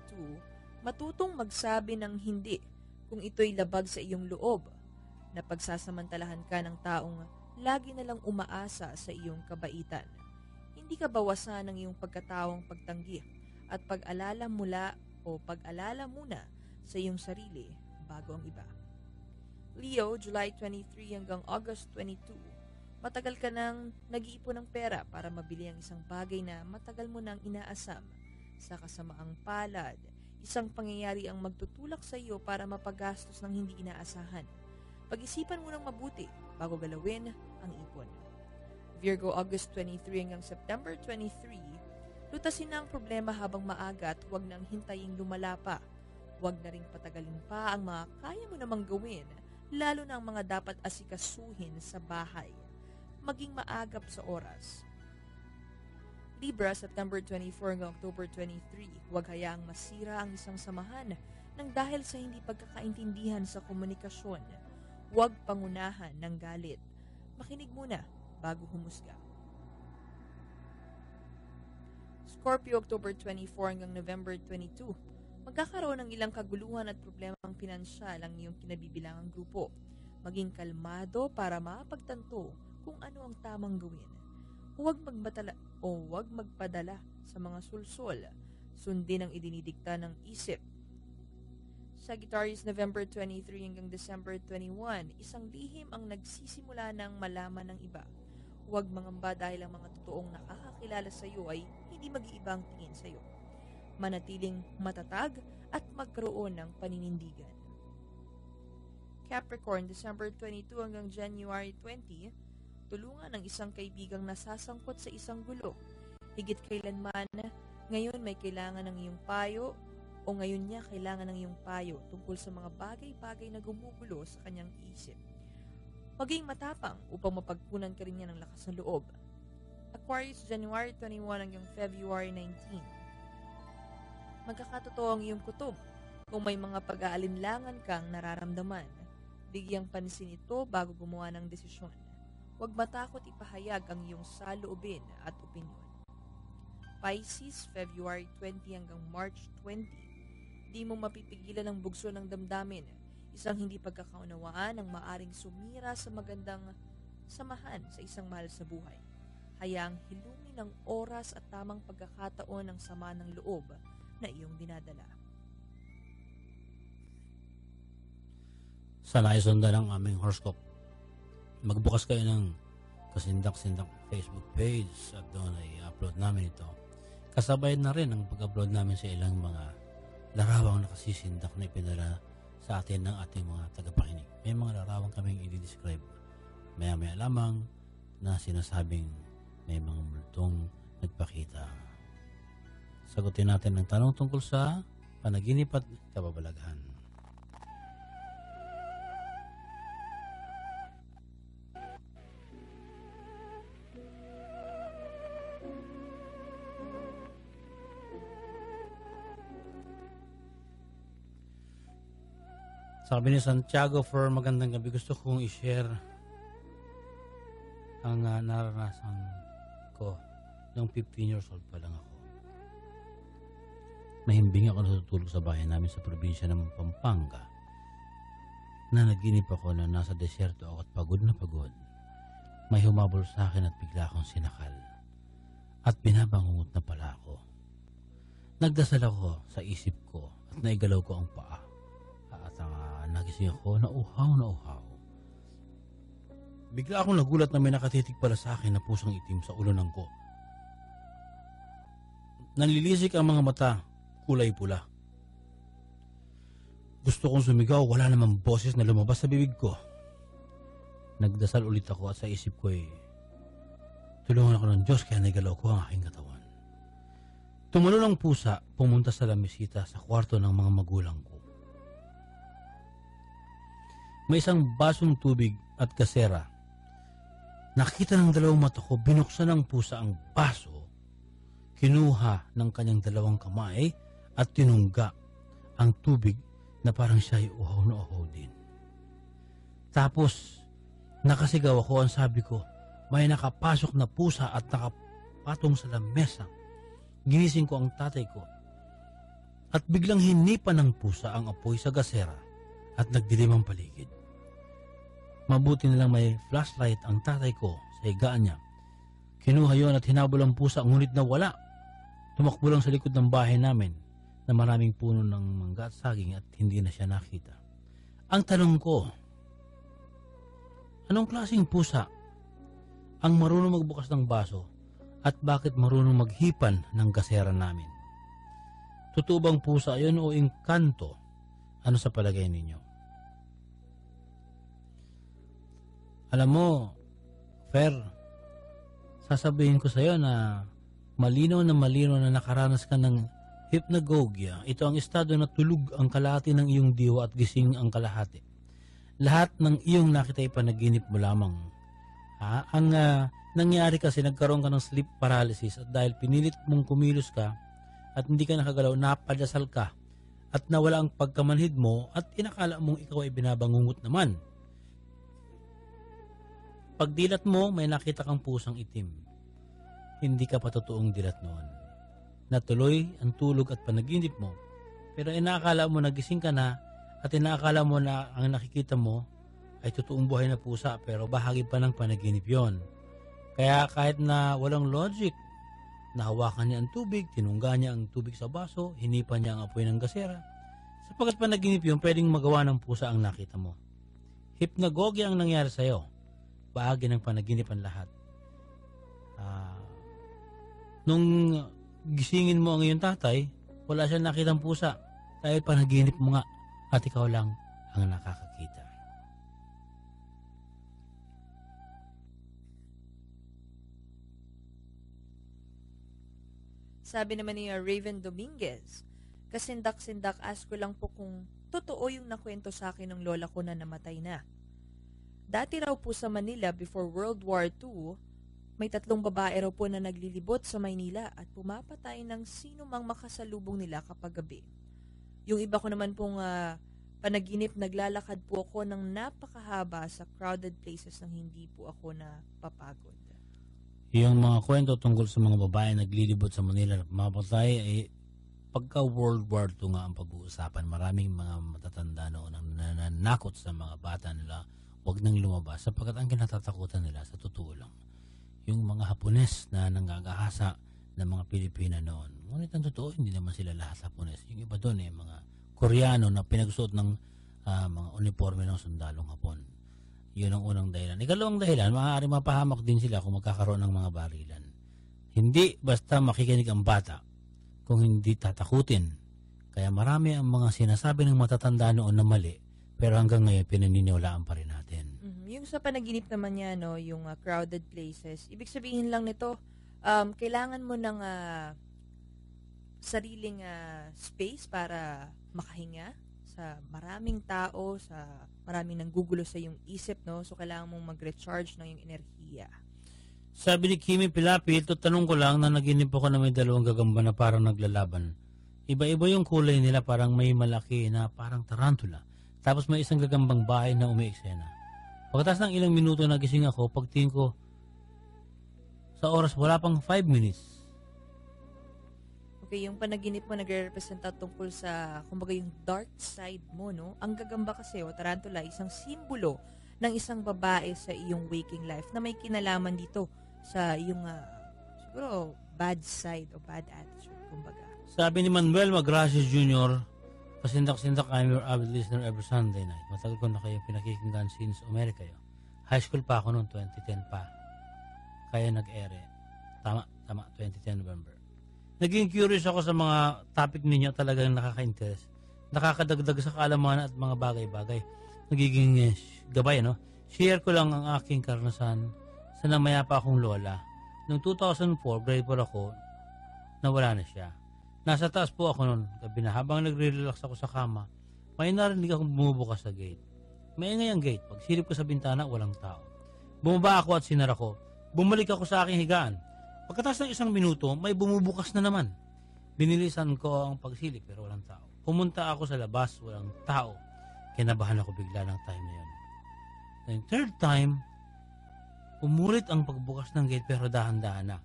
matutong magsabi ng hindi kung ito'y labag sa iyong loob na pagsasamantalahan ka ng taong lagi na lang umaasa sa iyong kabaitan. Hindi ka bawasan ng iyong pagkataong pagtanggi at pag-alala muna sa iyong sarili bago ang iba. Leo, July 23 hanggang August 22, matagal ka nang nag-iipon ng pera para mabili ang isang bagay na matagal mo nang inaasam. Sa kasamaang palad, isang pangyayari ang magtutulak sa iyo para mapagastos ng hindi inaasahan. Pag-isipan mo nang mabuti bago galawin ang ipon. Virgo, August 23 hanggang September 23, lutasin na ang problema habang maaga at huwag nang hintaying lumala pa. Huwag na ring patagalin pa ang mga kaya mo namang gawin, lalo na ang mga dapat asikasuhin sa bahay. Maging maagap sa oras. Libra, September 24 hanggang October 23, huwag hayaang masira ang isang samahan nang dahil sa hindi pagkakaintindihan sa komunikasyon. Huwag pangunahan ng galit. Makinig muna bago humusga. Scorpio, October 24 hanggang November 22, magkakaroon ng ilang kaguluhan at problemang pinansyal ang iyong kinabibilangang grupo. Maging kalmado para mapagtanto kung ano ang tamang gawin. Huwag magpadala sa mga sulsol. Sundin ang idinidikta ng isip. Sagittarius, November 23 hanggang December 21, isang lihim ang nagsisimula ng malaman ng iba. Huwag mangamba dahil ang mga totoong nakakakilala sa iyo ay hindi mag-iibang tingin sa iyo. Manatiling matatag at magkaroon ng paninindigan. Capricorn, December 22 hanggang January 20, tulungan ang isang kaibigang nasasangkot sa isang gulo. Higit kailanman, ngayon may kailangan ng iyong payo o ngayon niya kailangan ng iyong payo tungkol sa mga bagay-bagay na gumugulo sa kanyang isip. Maging matapang upang mapagpunan ka rin niya ng lakas ng loob. Aquarius, January 21 hanggang February 19. Magkakatotoo ang iyong kutob. Kung may mga pag-aalinlangan kang nararamdaman, bigyang pansin ito bago gumawa ng desisyon. Huwag matakot ipahayag ang iyong saloobin at opinyon. Pisces, February 20 hanggang March 20. Di mo mapipigilan ang bugso ng damdamin. Isang hindi pagkakaunawaan ang maaring sumira sa magandang samahan sa isang mahal sa buhay. Hayaang hilungin ng oras at tamang pagkakataon ng sama ng loob na iyong dinadala. Sana isundan ang aming horoscope. Magbukas kayo ng kasindak-sindak Facebook page at doon ay upload namin ito. Kasabay na rin ang pag-upload namin sa ilang mga larawang nakasisindak na ipinala sa atin ng ating mga tagapakinig. May mga larawang kaming i-describe. Maya-maya lamang na sinasabing may mga multong nagpakita. Sagutin natin ang tanong tungkol sa panaginip at kababalaghan. Sabi ni Santiago, for magandang gabi, gusto kong i-share ang naranasan ko nung 15 years old pa lang ako. Mahimbing ako natutulog sa bahay namin sa probinsya ng Pampanga na naginip ako na nasa deserto ako at pagod na pagod. May humabol sa akin at bigla akong sinakal. at binabangungot na pala ako. Nagdasal ako sa isip ko at naigalaw ko ang paa. At nagising ako na uhaw. Bigla akong nagulat na may nakatitig pala sa akin na pusang itim sa ulunan ko. Nanlilisik ang mga mata, kulay pula. Gusto kong sumigaw, wala namang boses na lumabas sa bibig ko. Nagdasal ulit ako at sa isip ko tulungan ako ng Diyos kaya nagalaw ko ang aking katawan. Tumulo ng pusa, pumunta sa lamisita sa kwarto ng mga magulang ko. May isang basong tubig at kasera. Nakita ng dalawang mata ko, binuksan ng pusa ang baso, kinuha ng kanyang dalawang kamay at tinungga ang tubig na parang siya ay uhaw na uhaw din. Tapos, nakasigaw ako, ang sabi ko, may nakapasok na pusa at nakapatong sa lamesa. Ginising ko ang tatay ko at biglang hinipan ng pusa ang apoy sa gasera at nagdilim ang paligid. Mabuti na lang may flashlight ang tatay ko sa higaan niya. Kinuha yon at hinabol ang pusa, ngunit nawala. Tumakbo lang sa likod ng bahay namin na maraming puno ng mangga at saging at hindi na siya nakita. Ang tanong ko, anong klaseng pusa ang marunong magbukas ng baso at bakit marunong maghipan ng gasera namin? Totoo bang pusa yun o engkanto? Ano sa palagay ninyo? Alam mo, Fer, sasabihin ko sa iyo na malinaw na nakaranas ka ng hypnagogia. Ito ang estado na tulog ang kalahati ng iyong diwa at gising ang kalahati. Lahat ng iyong nakita ay panaginip mo lamang. Ang nangyari kasi nagkaroon ka ng sleep paralysis at dahil pinilit mong kumilos ka at hindi ka nakagalaw, napadasal ka at nawala ang pagkamanhid mo at inakala mong ikaw ay binabangungot naman. Pagdilat mo, may nakita kang pusang itim. Hindi ka pa totoong dilat noon. Natuloy ang tulog at panaginip mo, pero inakala mo nagising ka na at inakala mo na ang nakikita mo ay totoong buhay na pusa pero bahagi pa ng panaginip yon. Kaya kahit na walang logic, nahawakan niya ang tubig, tinungga niya ang tubig sa baso, hinipan niya ang apoy ng gasera. Sapagkat panaginip yun, pwedeng magawa ng pusa ang nakita mo. Hypnagogia ang nangyari sa iyo. Bahagi ng panaginip ang lahat. Nung gisingin mo ang iyong tatay, wala siyang nakitang pusa dahil panaginip mo nga at ikaw lang ang nakakakita. Sabi naman ni Raven Dominguez, kasindak-sindak ask ko lang po kung totoo yung nakwento sa akin ng lola ko na namatay na. Dati raw po sa Manila before World War II, may 3 babae raw po na naglilibot sa Maynila at pumapatay ng sino mang makasalubong nila kapag gabi. Yung iba ko naman pong panaginip, naglalakad po ako ng napakahaba sa crowded places nang hindi po ako napapagod. Yung mga kwento tungkol sa mga babae naglilibot sa Manila na pumapatay ay pagka World War II nga ang pag-uusapan. Maraming mga matatanda noon ang nananakot sa mga bata nila, huwag nang lumabas sapagkat ang kinatatakutan nila sa totoo lang yung mga Hapones na nanggagahasa ng mga Pilipina noon. Ngunit ang totoo, hindi naman sila lahat Hapones. Yung iba doon mga Koreano na pinagsuot ng mga uniforme ng sundalong Hapon. Yun ang unang dahilan. Ikalawang dahilan, maaari mapahamak din sila kung magkakaroon ng mga barilan. Hindi basta makikinig ang bata kung hindi tatakutin. Kaya marami ang mga sinasabi ng matatanda noon na mali, pero hanggang ngayon pinaniniwalaan pa rin natin. Yung sa panaginip naman niya, yung crowded places, ibig sabihin lang nito, kailangan mo ng sariling space para makahinga sa maraming tao, sa maraming nanggugulo sa iyong isip, no? So, kailangan mong mag-recharge ng iyong enerhiya. Sabi ni Kimi Pilapil, tanong ko lang na naginip ako na may 2 gagamba na parang naglalaban. Iba-iba yung kulay nila, parang may malaki na parang tarantula. Tapos may isang gagambang bahay na umiiksena. Pagkatapos ng ilang minuto nagising ako, pagtingin ko sa oras, wala pang 5 minutes. Okay, yung panaginip mo nagre-representa tungkol sa, kumbaga yung dark side mo, no? Ang gagamba kasi, o tarantula, isang simbolo ng isang babae sa iyong waking life na may kinalaman dito sa iyong, siguro, bad side o bad attitude, kumbaga. Sabi ni Manuel Magracias Jr., kasindak-sindak, I'm your avid listener every Sunday night. Matagal ko na kayo pinakikinggan since America yun. High school pa ako noon, 2010 pa. Kaya nag-ere. Tama, 2010 November. Naging curious ako sa mga topic ninyo, talagang nakaka-interest. Nakakadagdag sa kaalaman at mga bagay-bagay. Nagiging gabay, no? Share ko lang ang aking karanasan sa namaya pa akong lola. Noong 2004, grade 4 ako, nawala na siya. Nasa taas po ako noon, gabi na. Habang nagre-relax ako sa kama, may narinig akong bumubukas sa gate. Maingay ang gate. Pag silip ko sa bintana, walang tao. Bumaba ako at sinara ko. Bumalik ako sa aking higaan. Pagkatapos ng 1 minuto, may bumubukas na naman. Binilisan ko ang pagsilip pero walang tao. Pumunta ako sa labas, walang tao. Kinabahan ako bigla ng time na yun. Then third time, umulit ang pagbukas ng gate pero dahan-dahan na.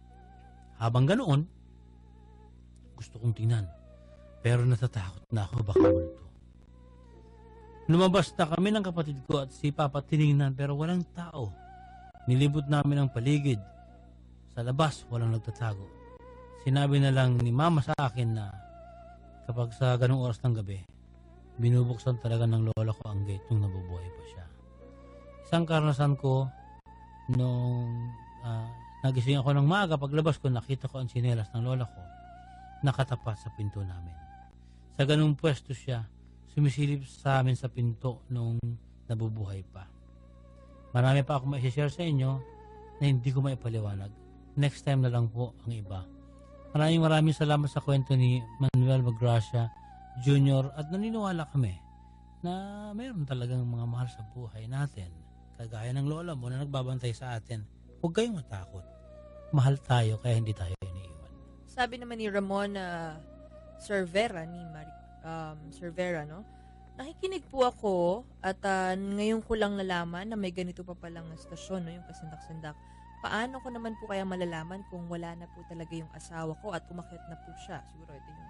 Habang ganoon, gusto kong tingnan. Pero natatakot na ako baka multo. Lumabas na kami ng kapatid ko at si Papa tinignan pero walang tao. Nilibot namin ang paligid. Sa labas, walang nagtatago. Sinabi na lang ni Mama sa akin na kapag sa ganung oras ng gabi, binubuksan talaga ng lola ko ang gate nung nabubuhay pa siya. Isang karanasan ko nung nagising ako ng maaga, paglabas ko, nakita ko ang tsinelas ng lola ko nakatapat sa pinto namin. Sa ganung pwesto siya, sumisilip sa amin sa pinto nung nabubuhay pa. Marami pa ako mai-share sa inyo na hindi ko maipaliwanag. Next time na lang po ang iba. Maraming salamat sa kwento ni Manuel Magracia Jr. at naniniwala kami na mayroon talagang mga mahal sa buhay natin. Kagaya ng lola mo na nagbabantay sa atin. Huwag kayong matakot. Mahal tayo kaya hindi tayo iniiwan. Sabi naman ni Ramon Cervera, Cervera, no? Nakikinig po ako at ngayon ko lang nalaman na may ganito pa palang stasyon, no? Yung kasindak-sindak. Paano ko naman po kaya malalaman kung wala na po talaga yung asawa ko at umakyat na po siya? Siguro ito yung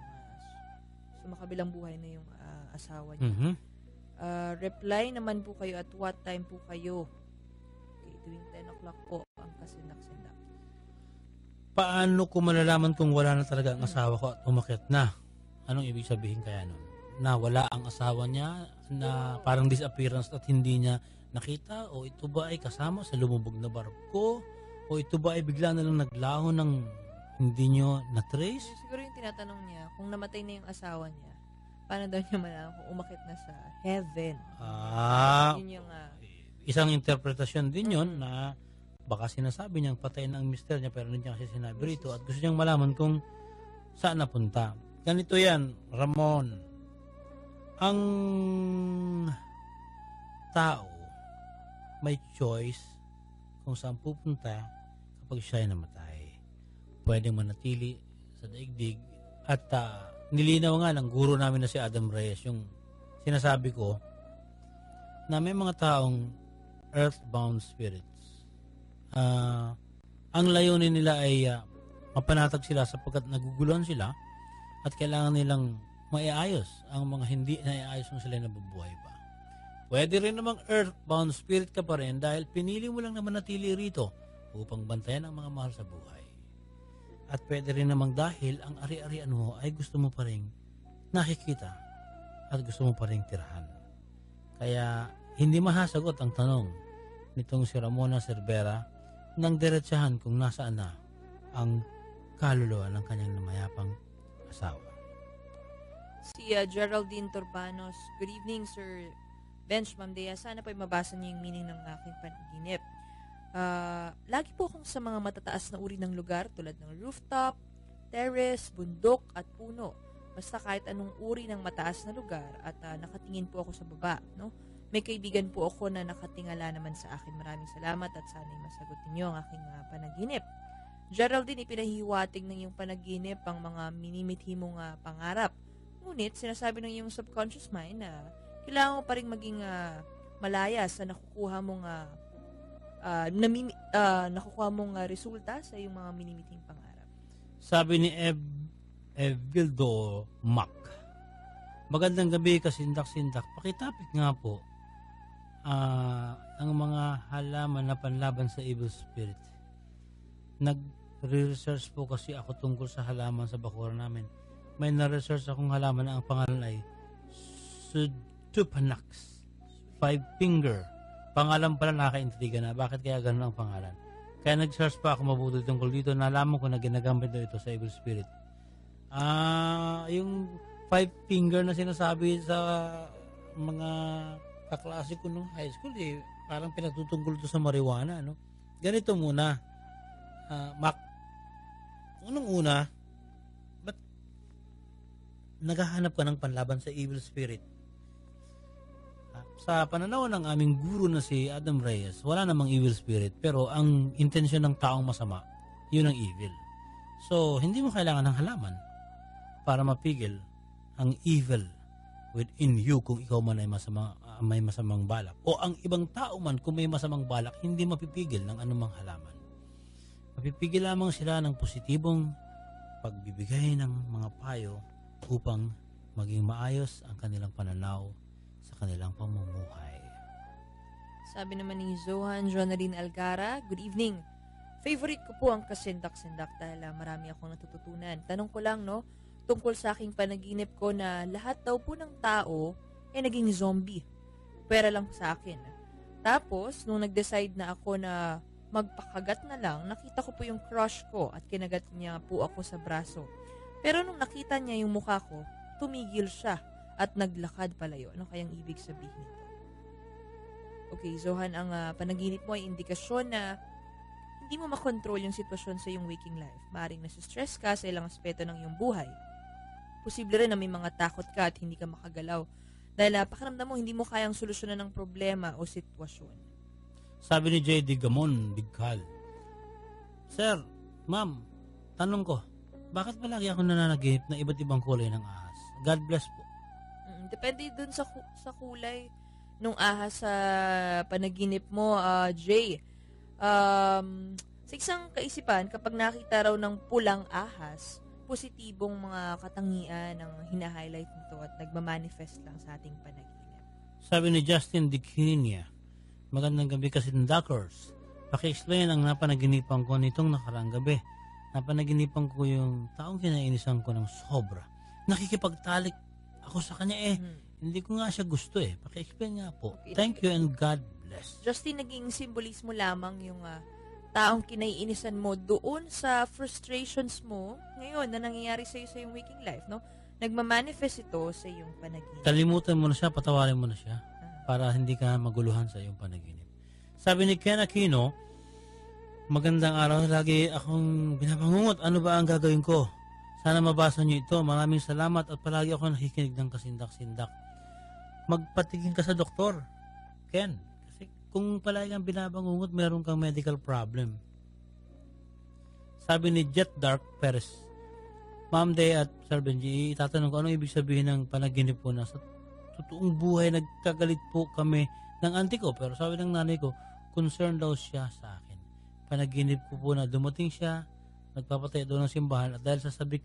sumakabilang buhay na yung asawa niya. Mm-hmm. Reply naman po kayo at what time po kayo? Okay, tuwing 10 o'clock po ang kasindak-sindak. Paano ko malalaman kung wala na talaga ang asawa ko at umakyat na? Anong ibig sabihin kaya nun? Na wala ang asawa niya, na parang disappearance at hindi niya nakita? O ito ba ay kasama sa lumubog na barko? O ito ba ay bigla na lang naglaho ng hindi nyo na-trace? Siguro yung tinatanong niya, kung namatay na yung asawa niya, paano daw niya malaman kung umakyat na sa heaven? Yun yung, isang interpretasyon din yun na baka sinasabi niyang patay na ang mister niya pero hindi niya kasi sinabi rito at gusto niyang malaman kung saan napunta. Ganito yan, Ramon. Ang tao may choice kung saan pupunta kapag siya ay namatay. Pwedeng manatili sa daigdig at nilinaw nga ng guro namin na si Adam Reyes yung sinasabi ko na may mga taong earthbound spirits. Ang layunin nila ay mapanatag sila sapagkat naguguluhan sila at kailangan nilang maiayos ang mga hindi naiayos kung sila nabubuhay pa. Pwede rin namang earthbound spirit ka pa rin dahil pinili mo lang naman natili rito upang bantayan ang mga mahal sa buhay. At pwede rin namang dahil ang ari-arian mo ay gusto mo pa rin nakikita at gusto mo pa rin tirahan. Kaya hindi mahasagot ang tanong nitong si Ramona Cervera nang diretsahan kung nasaan na ang kaluluwa ng kanyang namayapang asawa. Si Geraldine Turbanos, good evening Sir Bench, Ma'am Dea. Sana po ay mabasa niyo yung meaning ng aking panaginip. Lagi po akong sa mga matataas na uri ng lugar tulad ng rooftop, terrace, bundok at puno. Basta kahit anong uri ng mataas na lugar at nakatingin po ako sa baba, no? May kaibigan po ako na nakatingala naman sa akin. Maraming salamat at sana'y masagutin niyo ang aking panaginip. Geraldine, ipinahiwatig ng iyong panaginip ang mga minimithi mong pangarap. Ngunit, sinasabi ng iyong subconscious mind na kailangan mo pa rin maging malaya sa nakukuha mong resulta sa iyong mga minimithing pangarap. Sabi ni Evildo Mac, magandang gabi kasindak-sindak. Pakitapik nga po ang mga halaman na panlaban sa evil spirit. Re-research po kasi ako tungkol sa halaman sa bakuran namin. May na-research akong halaman na ang pangalan ay Pseudopanax. 5-finger. Pangalan pala nakaka-intriga na. Bakit kaya ganun ang pangalan? Kaya nag-search pa ako mabuti tungkol dito. Nalaman ko na ginagamit daw ito sa evil spirit. Yung 5-finger na sinasabi sa mga kaklase ko nung high school, parang pinagtutungkol ito sa marijuana, no? Ganito muna. Unang-una, ba't naghahanap ka ng panlaban sa evil spirit? Sa pananaw ng aming guru na si Adam Reyes, wala namang evil spirit, pero ang intensyon ng taong masama, yun ang evil. So, hindi mo kailangan ng halaman para mapigil ang evil within you kung ikaw man ay may masamang balak. O ang ibang tao man kung may masamang balak, hindi mapipigil ng anumang halaman. Mapipigil lamang sila ng positibong pagbibigay ng mga payo upang maging maayos ang kanilang pananaw sa kanilang pamumuhay. Sabi naman ni Zohan Jonaline Algara, good evening. Favorite ko po ang kasindak-sindak dahil marami akong natututunan. Tanong ko lang, no, tungkol sa aking panaginip ko na lahat daw po ng tao ay naging zombie. Pwera lang sa akin. Tapos, nung nag-decide na ako na magpakagat na lang, nakita ko po yung crush ko at kinagat niya po ako sa braso. Pero nung nakita niya yung mukha ko, tumigil siya at naglakad palayo. Ano kayang ibig sabihin nito? Okay, Zohan, ang panaginip mo ay indikasyon na hindi mo makontrol yung sitwasyon sa iyong waking life. Maaring nasistress ka sa ilang aspeto ng iyong buhay. Posible rin na may mga takot ka at hindi ka makagalaw dahil pakiramdam mo hindi mo kayang solusyonan ng problema o sitwasyon. Sabi ni J.D. Gamon, Bigkal, Sir, Ma'am, tanong ko, bakit palagi ako nananaginip na iba't ibang kulay ng ahas? God bless po. Depende dun sa kulay nung ahas sa panaginip mo, Jay. Sa isang kaisipan, kapag nakita raw ng pulang ahas, positibong mga katangian ang hina-highlight nito at nagmamanifest lang sa ating panaginip. Sabi ni Justin Dikinia, magandang gabi kasi ng Duckers. Paki-explain ang napanaginipan ko nitong nakaraang gabi. Napanaginipan ko yung taong kinainisan ko ng sobra. Nakikipagtalik ako sa kanya Hindi ko nga siya gusto Paki-explain nga po. Okay. Thank you and God bless. Justin, naging simbolismo lamang yung taong kinaiinisan mo doon sa frustrations mo ngayon na nangyayari sa iyo sa iyong waking life, no? Nagmamanifest ito sa iyong panaginip. Kalimutan mo na siya, patawarin mo na siya para hindi ka maguluhan sa iyong panaginip. Sabi ni Ken Aquino, magandang araw, lagi akong binabangungot. Ano ba ang gagawin ko? Sana mabasa niyo ito. Maraming salamat at palagi ako nakikinig ng kasindak-sindak. Magpatingin ka sa doktor, Ken. Kasi kung palagi kang binabangungot, meron kang medical problem. Sabi ni Jet Dark Perez, Ma'am Day at Sir Benji, itatanong ko anong ibig sabihin ng panaginip ko na sa totoong buhay nagkagalit po kami ng auntie ko. Pero sabi ng nanay ko, concerned daw siya sa akin. Panaginip ko po na dumating siya, nagpapatay doon ng simbahan at dahil sasabi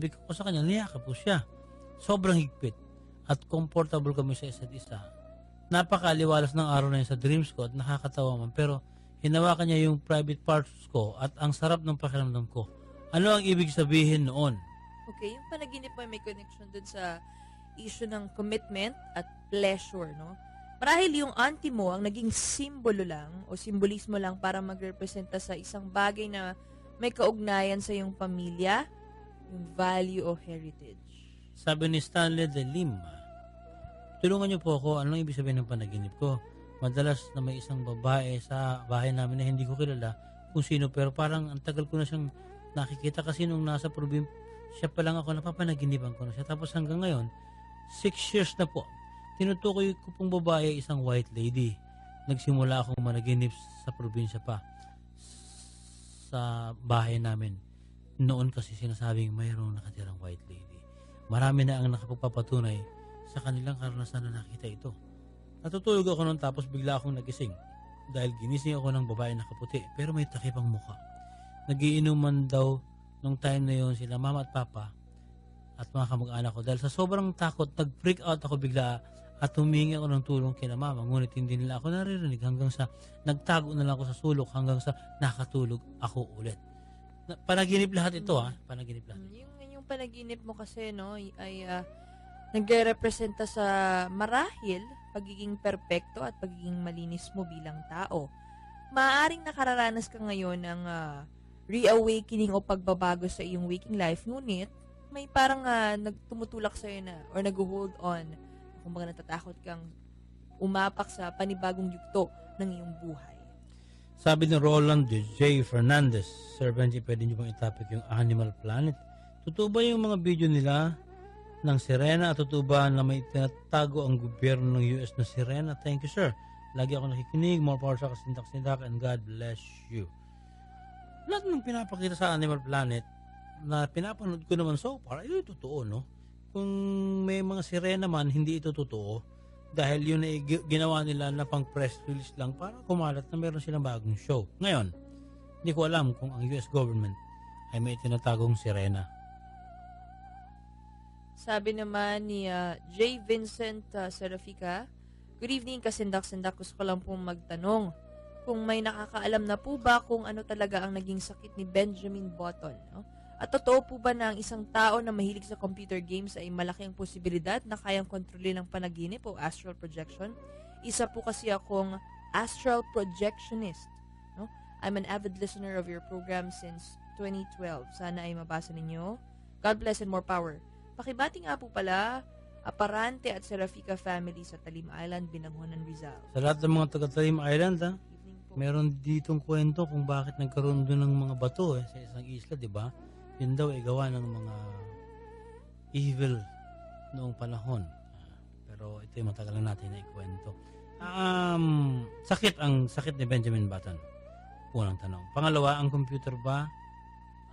ko sa kanya, niyakap po siya. Sobrang higpit at comfortable kami sa isa't isa. Napakaliwalas ng araw na yun sa dreams ko at nakakatawa man, pero hinawakan niya yung private parts ko at ang sarap ng pakiramdam ko. Ano ang ibig sabihin noon? Okay, yung panaginip mo may connection dun sa issue ng commitment at pleasure, no? Marahil yung auntie mo ang naging simbolo lang o simbolismo lang para magrepresenta sa isang bagay na may kaugnayan sa iyong pamilya, yung value o heritage. Sabi ni Stanley de Lima, tulungan niyo po ako, anong ibig sabihin ng panaginip ko? Madalas na may isang babae sa bahay namin na hindi ko kilala kung sino, pero parang ang tagal ko na siyang nakikita kasi nung nasa probinsya pa lang ako, napapanaginipan ko na siya. Tapos hanggang ngayon, 6 years na po. Tinutukoy ko pong babae isang white lady. Nagsimula akong managinip sa probinsya pa. Sa bahay namin. Noon kasi sinasabing mayroong nakatirang white lady. Marami na ang nakapagpapatunay sa kanilang karanasan na nakita ito. Natutulog ako noon tapos bigla akong nagising. Dahil ginising ako ng babae na kaputi pero may takip ang mukha. Nagiinuman daw nung time na yon sila mama at papa at mga kamag-anak ko. Dahil sa sobrang takot, nag-freak out ako bigla at humingi ako ng tulong kina mama. Ngunit hindi nila ako naririnig hanggang sa nagtago na lang ako sa sulok hanggang sa nakatulog ako ulit. Panaginip lahat ito, panaginip lahat. Yung panaginip mo kasi, no, ay nagre-representa sa marahil pagiging perpekto at pagiging malinis mo bilang tao. Maaaring nakararanas ka ngayon ng reawakening o pagbabago sa iyong waking life, ngunit may parang nagtumutulak sa'yo na or nag-hold on, kumbaga natatakot kang umapak sa panibagong yugto ng iyong buhay. Sabi ni Roland J. Fernandez, Sir Benji, pwede niyo bang itapik yung Animal Planet? Totoo ba yung mga video nila ng sirena at totoo ba na may tinatago ang gobyerno ng US na sirena? Thank you, sir. Lagi ako nakikinig. More power sa kasindak-sindak and God bless you. Lahat ng pinapakita sa Animal Planet na pinapanood ko naman so far, ay totoo, no? Kung may mga sirena man, hindi ito totoo. Dahil yun ay ginawa nila na pang press release lang para kumalat na meron silang bagong show. Ngayon, hindi ko alam kung ang US government ay may tinatagong sirena. Sabi naman ni J. Vincent Serafica, good evening, kasindak-sindak. Gusto ko lang pong magtanong kung may nakakaalam na po ba kung ano talaga ang naging sakit ni Benjamin Button, no? At totoo po ba na ang isang tao na mahilig sa computer games ay malaki ang posibilidad na kayang kontrolin ng panaginip o astral projection? Isa po kasi akong astral projectionist, no? I'm an avid listener of your program since 2012. Sana ay mabasa ninyo. God bless and more power. Pakibati nga po pala, Aparante at Serafica family sa Talim Island, Binangonan, Rizal. Sa lahat ng mga taga Talim Island, Evening po. meron ditong kwento kung bakit nagkaroon doon ng mga bato sa isang isla, di ba? Yun daw ay gawa ng mga evil noong panahon. Pero ito yung matagal na natin na ikwento. Sakit ni Benjamin Button. Unang tanong. Pangalawa, ang computer ba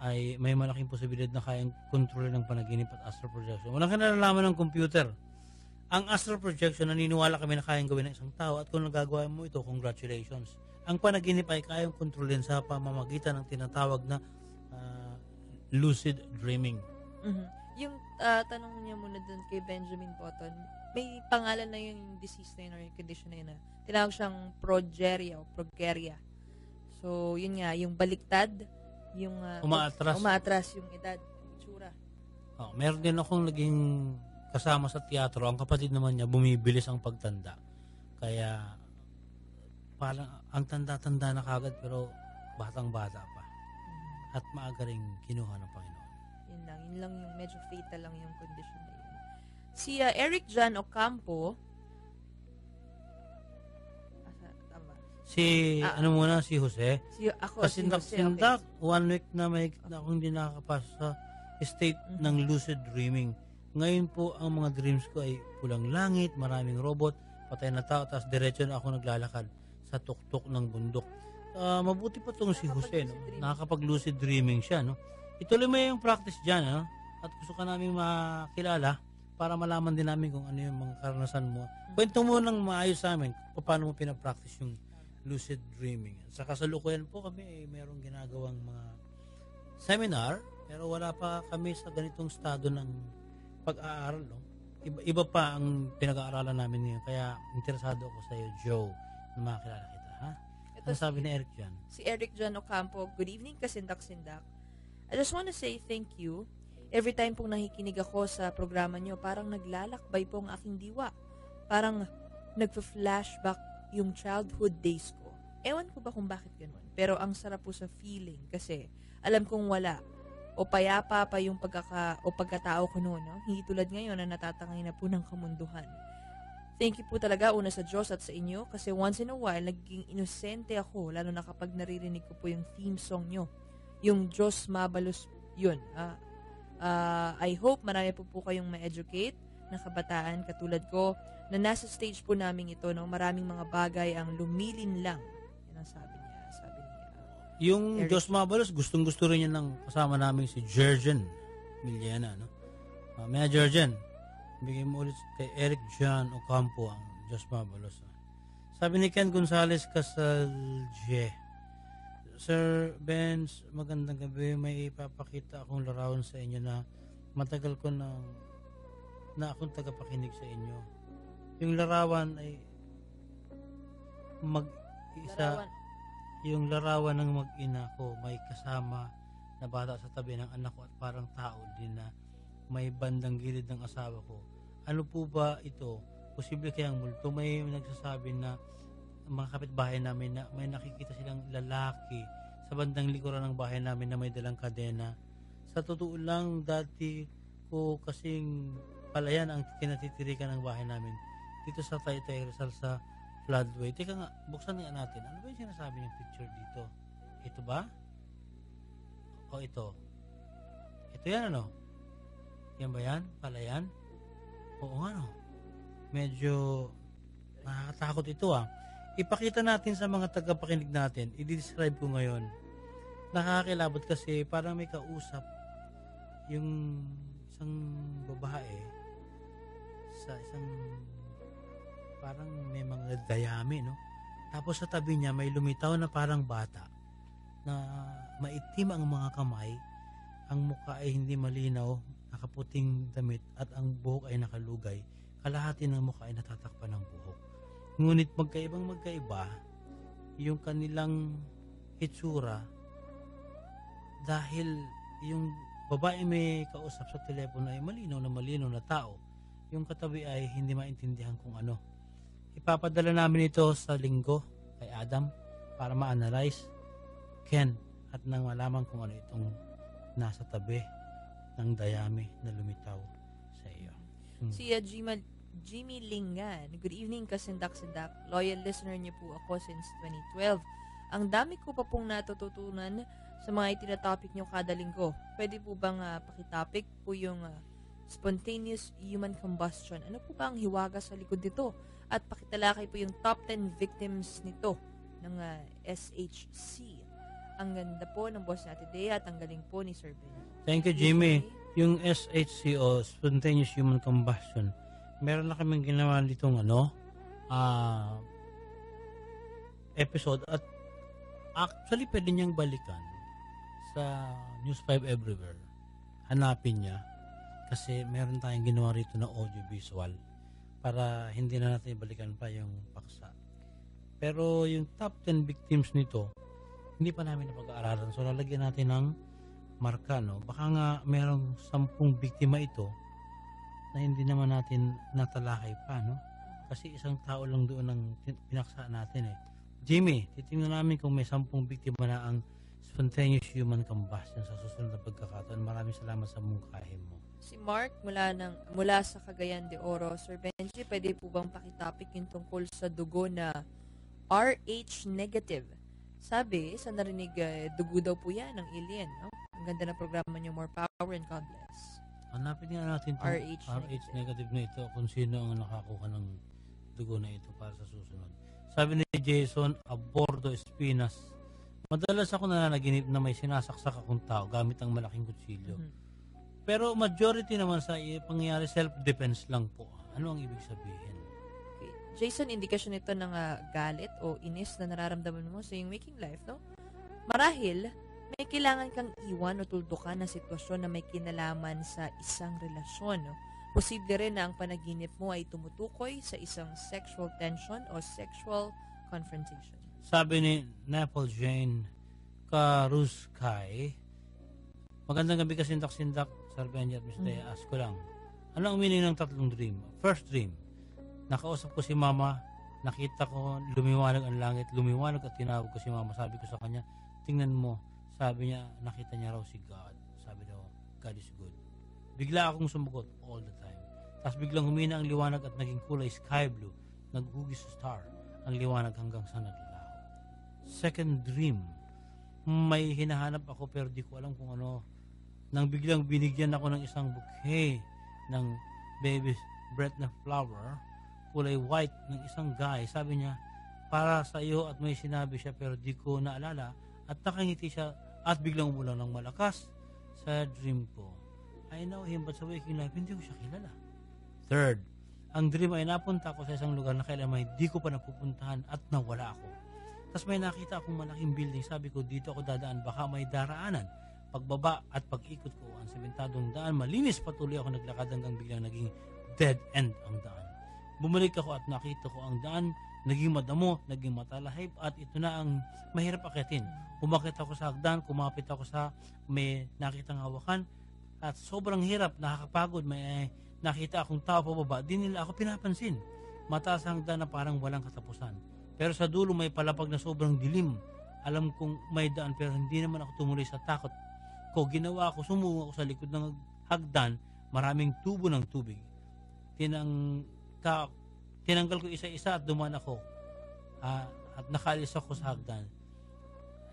ay may malaking posibilidad na kayang kontrolin ng panaginip at astral projection? Walang kinalalaman ng computer. Ang astral projection, naniniwala kami na kayang gawin ng isang tao at kung nagagawa mo ito, congratulations. Ang panaginip ay kayang kontrolin sa pamamagitan ng tinatawag na lucid dreaming. Mhm. Yung tanong niya muna dun kay Benjamin Button, may pangalan na yun, yung disease na yun or yung condition na yun na tinawag siyang progeria o progeria. So, yun nga, yung baliktad, yung umaatras yung edad, yung itsura. Meron din akong naging kasama sa teatro. Ang kapatid naman niya, bumibilis ang pagtanda. Kaya, parang ang tanda-tanda na kagad pero batang-bata pa. At maaga rin kinuha ng Panginoon. Yun lang yung medyo fatal lang yung condition na yun. Si Eric John Ocampo, tama. Si Jose. Ako, Kasindak-sindak, 1 week na may akong hindi nakakapasa sa state ng lucid dreaming. Ngayon po, ang mga dreams ko ay pulang langit, maraming robot, patay na tao, tapos diretso na ako naglalakad sa tuktok ng bundok. Mabuti pa itong si Jose, no? Nakakapag-lucid dreaming siya, no? Ituloy mo yung practice dyan, no? At gusto ka namin makilala para malaman din namin kung ano yung mga karanasan mo. Kwento mo nang maayos sa amin kung paano mo pinapractice yung lucid dreaming. Sa kasalukuyan po kami, mayroong ginagawang mga seminar, pero wala pa kami sa ganitong estado ng pag-aaral, no? Iba pa ang pinag-aaralan namin ngayon. Kaya interesado ako sa iyo, Joe, na makilala kita, ha? Ano sabi ni Eric John? Si Eric John Ocampo, good evening, kasindak-sindak. I just want to say thank you. Every time pong nakikinig ako sa programa nyo, parang naglalakbay po ang aking diwa. Parang nagpa-flashback yung childhood days ko. Ewan ko ba kung bakit ganun. Pero ang sarap po sa feeling kasi alam kong wala o payapa pa yung pagkatao ko noon. No? Hindi tulad ngayon na natatangay na po ng kamunduhan. Thank you po talaga una sa Diyos at sa inyo kasi once in a while naging inosente ako lalo na kapag naririnig ko po yung theme song nyo. Yung Diyos Mabalos yun. I hope marami po kayong ma-educate na kabataan katulad ko na nasa stage po namin ito. No? Maraming mga bagay ang lumilin lang. Yan ang sabi niya. Yung Eric. Diyos Mabalos, gustong-gusto rin yan ng kasama namin si Jergen Miliana. No? Maya Jergen, bigay mo ulit kay Eric John Ocampo ang Diyos Mabalos. Sabi ni Ken Gonzales Casalje, Sir Benz, magandang gabi. May ipapakita akong larawan sa inyo na matagal ko na akong tagapakinig sa inyo. Yung larawan ay yung larawan ng mag-ina ko may kasama na bata sa tabi ng anak ko at parang tao din na may bandang gilid ng asawa ko. Ano po ba ito? Posible kayang multo? May nagsasabi na mga kapitbahay namin na may nakikita silang lalaki sa bandang likuran ng bahay namin na may dalang kadena. Sa totoo lang, dati ko kasing palayan ang kinatitirikan ng bahay namin dito sa Taytay Rizal sa Floodway. Teka nga, buksan nga natin. Ano ba yung sinasabi ng picture dito? Ito ba? O ito? Ito yan ano? Yan ba yan? Palayan? Oo nga no. Medyo nakakatakot ito ah. Ipakita natin sa mga tagapakinig natin. I-describe ko ngayon. Nakakakilabot kasi parang may kausap yung isang babae sa isang parang may mga dayami, no? Tapos sa tabi niya may lumitaw na parang bata na maitim ang mga kamay, ang mukha ay hindi malinaw, nakaputing damit at ang buhok ay nakalugay. Kalahati ng mukha ay natatakpan ng buhok. Ngunit magkaiba yung kanilang itsura dahil yung babae may kausap sa telepono ay malinaw na tao. Yung katabi ay hindi maintindihan kung ano. Ipapadala namin ito sa linggo kay Adam para ma-analyze Ken at nang malaman kung ano itong nasa tabi ng dayami na lumitaw sa iyo. Si Jimmy Lingan. Good evening, kasindak-sindak. Loyal listener niyo po ako since 2012. Ang dami ko pa pong natututunan sa mga itinatopic niyo kada linggo. Pwede po bang pakitopic po yung spontaneous human combustion? Ano po ba ang hiwaga sa likod nito? At pakitalakay po yung top 10 victims nito ng SHC. Ang ganda po ng boss natin today at ang galing po ni Sir Ben. Thank you, Jimmy. Yung SHC o spontaneous human combustion, meron na kaming ginawa ditong episode at actually pwede niyang balikan sa News 5 Everywhere. Hanapin niya kasi meron tayong ginawa rito na audio-visual para hindi na natin balikan pa yung paksa. Pero yung top 10 victims nito, hindi pa namin napag-aaralan. So lalagyan natin ng marka, no? Baka nga merong 10 biktima ito na hindi naman natin natalakay pa, no? Kasi isang tao lang doon ang pinaksa natin eh. Jimmy, titingnan namin kung may 10 biktima na ang spontaneous human combustion sa susunod na pagkakataon. Maraming salamat sa mungkahi mo. Si Mark mula sa Cagayan de Oro. Sir Benji, pwede po bang pakitopic yung tungkol sa dugo na RH negative? Sabi, sa narinig, dugo daw po yan ng alien, no? Ang ganda na programa niyo, more power and God bless. Hanapin nga natin itong RH negative na ito kung sino ang nakakuha ng dugo na ito para sa susunod. Sabi ni Jason Abordo Espinas, madalas ako nananaginip na may sinasaksak akong tao gamit ang malaking kutsilyo. Pero majority naman sa pangyayari self-defense lang po. Ano ang ibig sabihin? Okay. Jason, indikasyon ito ng galit o inis na nararamdaman mo sa iyong waking life, no? Marahil, may kailangan kang iwan o tuldukan na sitwasyon na may kinalaman sa isang relasyon, no? Posible rin na ang panaginip mo ay tumutukoy sa isang sexual tension o sexual confrontation. Sabi ni Napol Jane Karuskay, magandang gabi kasindak-sindak, Sir Benji at Mr. Ask ko lang, ano ang meaning ng tatlong dream? First dream, nakausap ko si Mama, nakita ko lumiwanag ang langit, lumiwanag at tinawag ko si Mama. Sabi ko sa kanya, tingnan mo. Sabi niya, nakita niya raw si God. Sabi daw, God is good. Bigla akong sumagot all the time. Tapos biglang humina ang liwanag at naging kulay sky blue. Naghugis star ang liwanag hanggang sa naglaho. Second dream, may hinahanap ako pero di ko alam kung ano. Nang biglang binigyan ako ng isang bouquet ng baby's breath na flower, kulay white ng isang guy. Sabi niya, para sa iyo at may sinabi siya pero di ko naalala at nakangiti siya at biglang umulan ng malakas sa dream ko. I know him but sa waking life, hindi ko siya kilala. Third, ang dream ay napunta ako sa isang lugar na kailan may di ko pa napupuntahan at nawala ako. Tapos may nakita akong malaking building. Sabi ko, dito ako dadaan, baka may daraanan. Pagbaba at pag-ikot ko ang sementadong daan, malinis patuloy ako naglakad hanggang biglang naging dead end ang daan. Bumalik ako at nakita ko ang daan, naging madamo, naging matalahib, at ito na ang mahirap akitin. Umakit ako sa hagdan, kumapit ako sa may nakitang hawakan, at sobrang hirap, nakakapagod, may nakita akong tao pababa, di nila ako pinapansin. Mataas ang hagdan na parang walang katapusan. Pero sa dulo may palapag na sobrang dilim. Alam kong may daan pero hindi naman ako tumuloy sa takot ko. Ginawa ko, sumungo ako sa likod ng hagdan, maraming tubo ng tubig. Tinanggal ko isa-isa at dumaan ako. At nakaalis ako sa hagdan.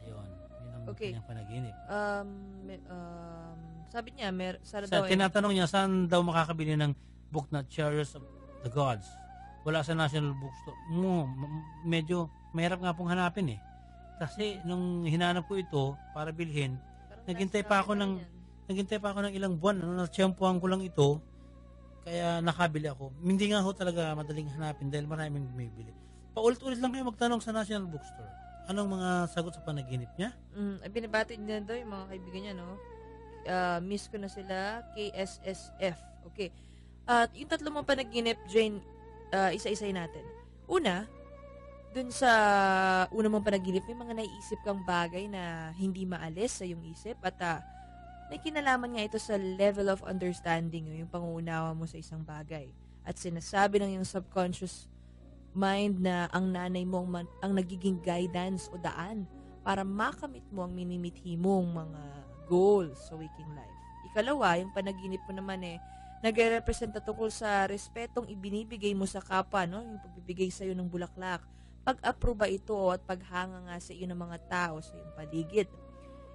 Ayun, yun ang kanyang panaginip. Sabi niya, tinatanong niya, saan daw makakabili ng book na Chariots of the Gods? Wala sa National Bookstore. Medyo mahirap nga pong hanapin eh. Kasi nung hinanap ko ito para bilhin, naghintay pa ako ng ilang buwan. Natsyempohan ko lang ito, kaya nakabili ako. Hindi nga ho talaga madaling hanapin dahil maraming bumibili. Paulit-ulit lang kayo magtanong sa National Bookstore. Anong mga sagot sa panaginip niya? Binabati niya daw yung mga kaibigan niya, no? Miss ko na sila, KSSF. Okay. At yung tatlo mong panaginip, Jane, isa-isay natin. Una, dun sa una mong panaginip, may mga naiisip kang bagay na hindi maalis sa iyong isip at may kinalaman nga ito sa level of understanding, yung pangunawa mo sa isang bagay. At sinasabi ng iyong subconscious mind na ang nanay mo ang nagiging guidance o daan para makamit mo ang minimithi mong mga goals sa waking life. Ikalawa, yung panaginip mo naman nagre-representa tungkol sa respetong ibinibigay mo sa kapwa, no? Yung pagbibigay sa iyo ng bulaklak, pag-aproba ito at paghanga nga sa iyo ng mga tao sa iyong paligid.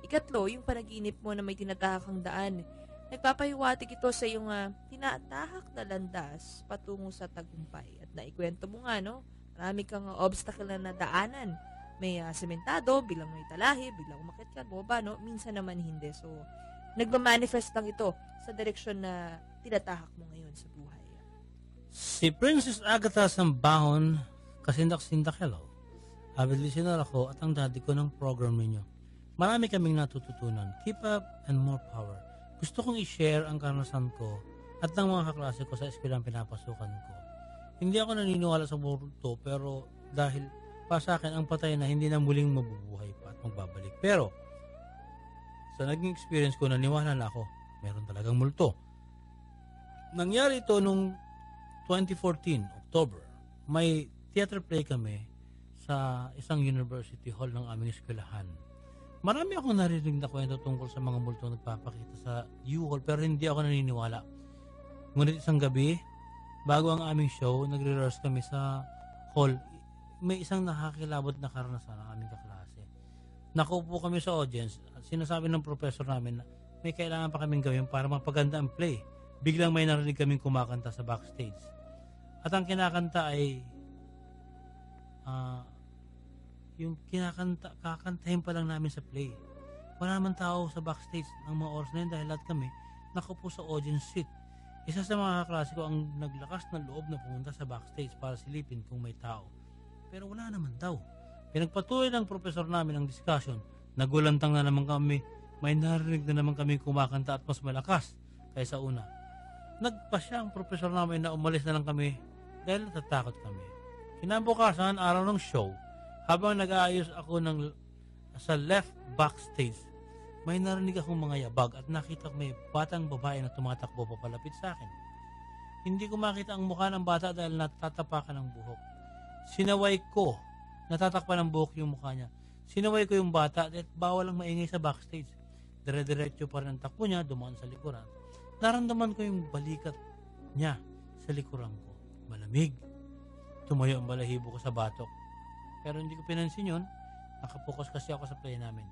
Ikatlo, yung panaginip mo na may tinatahakang daan, nagpapahiwatig ito sa iyong tinatahak na landas patungo sa tagumpay. At naikwento mo nga, no? Marami kang obstacle na nadaanan. May sementado, biglang may talahi, biglang umakit ka, bumaba, no? Minsan naman hindi. So, nagmamanifest lang ito sa direksyon na tinatahak mo ngayon sa buhay. Si Princess Agatha Sambahon, kasindak-sindak, hello. Avid listener ako at ang daddy ko ng program ninyo. Marami kaming natututunan. Keep up and more power. Gusto kong i-share ang karanasan ko at ng mga kaklase ko sa eskwelahan pinapasukan ko. Hindi ako naniniwala sa multo, pero dahil pa sa akin ang patay na hindi na muling mabubuhay pa at magbabalik. Pero sa naging experience ko, naniwala na ako. Meron talagang multo. Nangyari ito nung 2014, October. May theater play kami sa isang university hall ng aming eskwelahan. Marami akong narinig na kwento tungkol sa mga multo nagpapakita sa U-Hall pero hindi ako naniniwala. Ngunit isang gabi, bago ang aming show, nagre-rehearse kami sa hall. May isang nakakilabot na karanasan ng aming kaklase. Nakaupo kami sa audience at sinasabi ng professor namin na may kailangan pa kaming gawin para mapaganda ang play. Biglang may narinig kaming kumakanta sa backstage. At ang kinakanta ay yung kakantahin pa lang namin sa play. Wala naman tao sa backstage ng mga oras na yun dahil lahat kami nakaupo sa audience seat. Isa sa mga kaklase ko ang naglakas ng loob na pumunta sa backstage para silipin kung may tao. Pero wala naman daw. Pinagpatuloy ng professor namin ang discussion. Nagulantang na naman kami. May narinig na naman kami kumakanta at mas malakas kaysa una. Nagpasya ang professor namin na umalis na lang kami dahil natatakot kami. Kinabukasan, araw ng show, habang nag-aayos ako sa left backstage, may narinig akong mga yabag at nakita ko may batang babae na tumatakbo papalapit sa akin. Hindi ko makita ang mukha ng bata dahil natatapakan ng buhok. Sinaway ko, natatakpan ng buhok yung mukha niya. Sinaway ko yung bata at bawal ang maingay sa backstage. Dire-diretso pa rin ang takbo niya, dumaan sa likuran. Naramdaman ko yung balikat niya sa likuran ko. Malamig. Tumayo ang balahibo ko sa batok. Pero hindi ko pinansin yun. Nakapokus kasi ako sa play namin.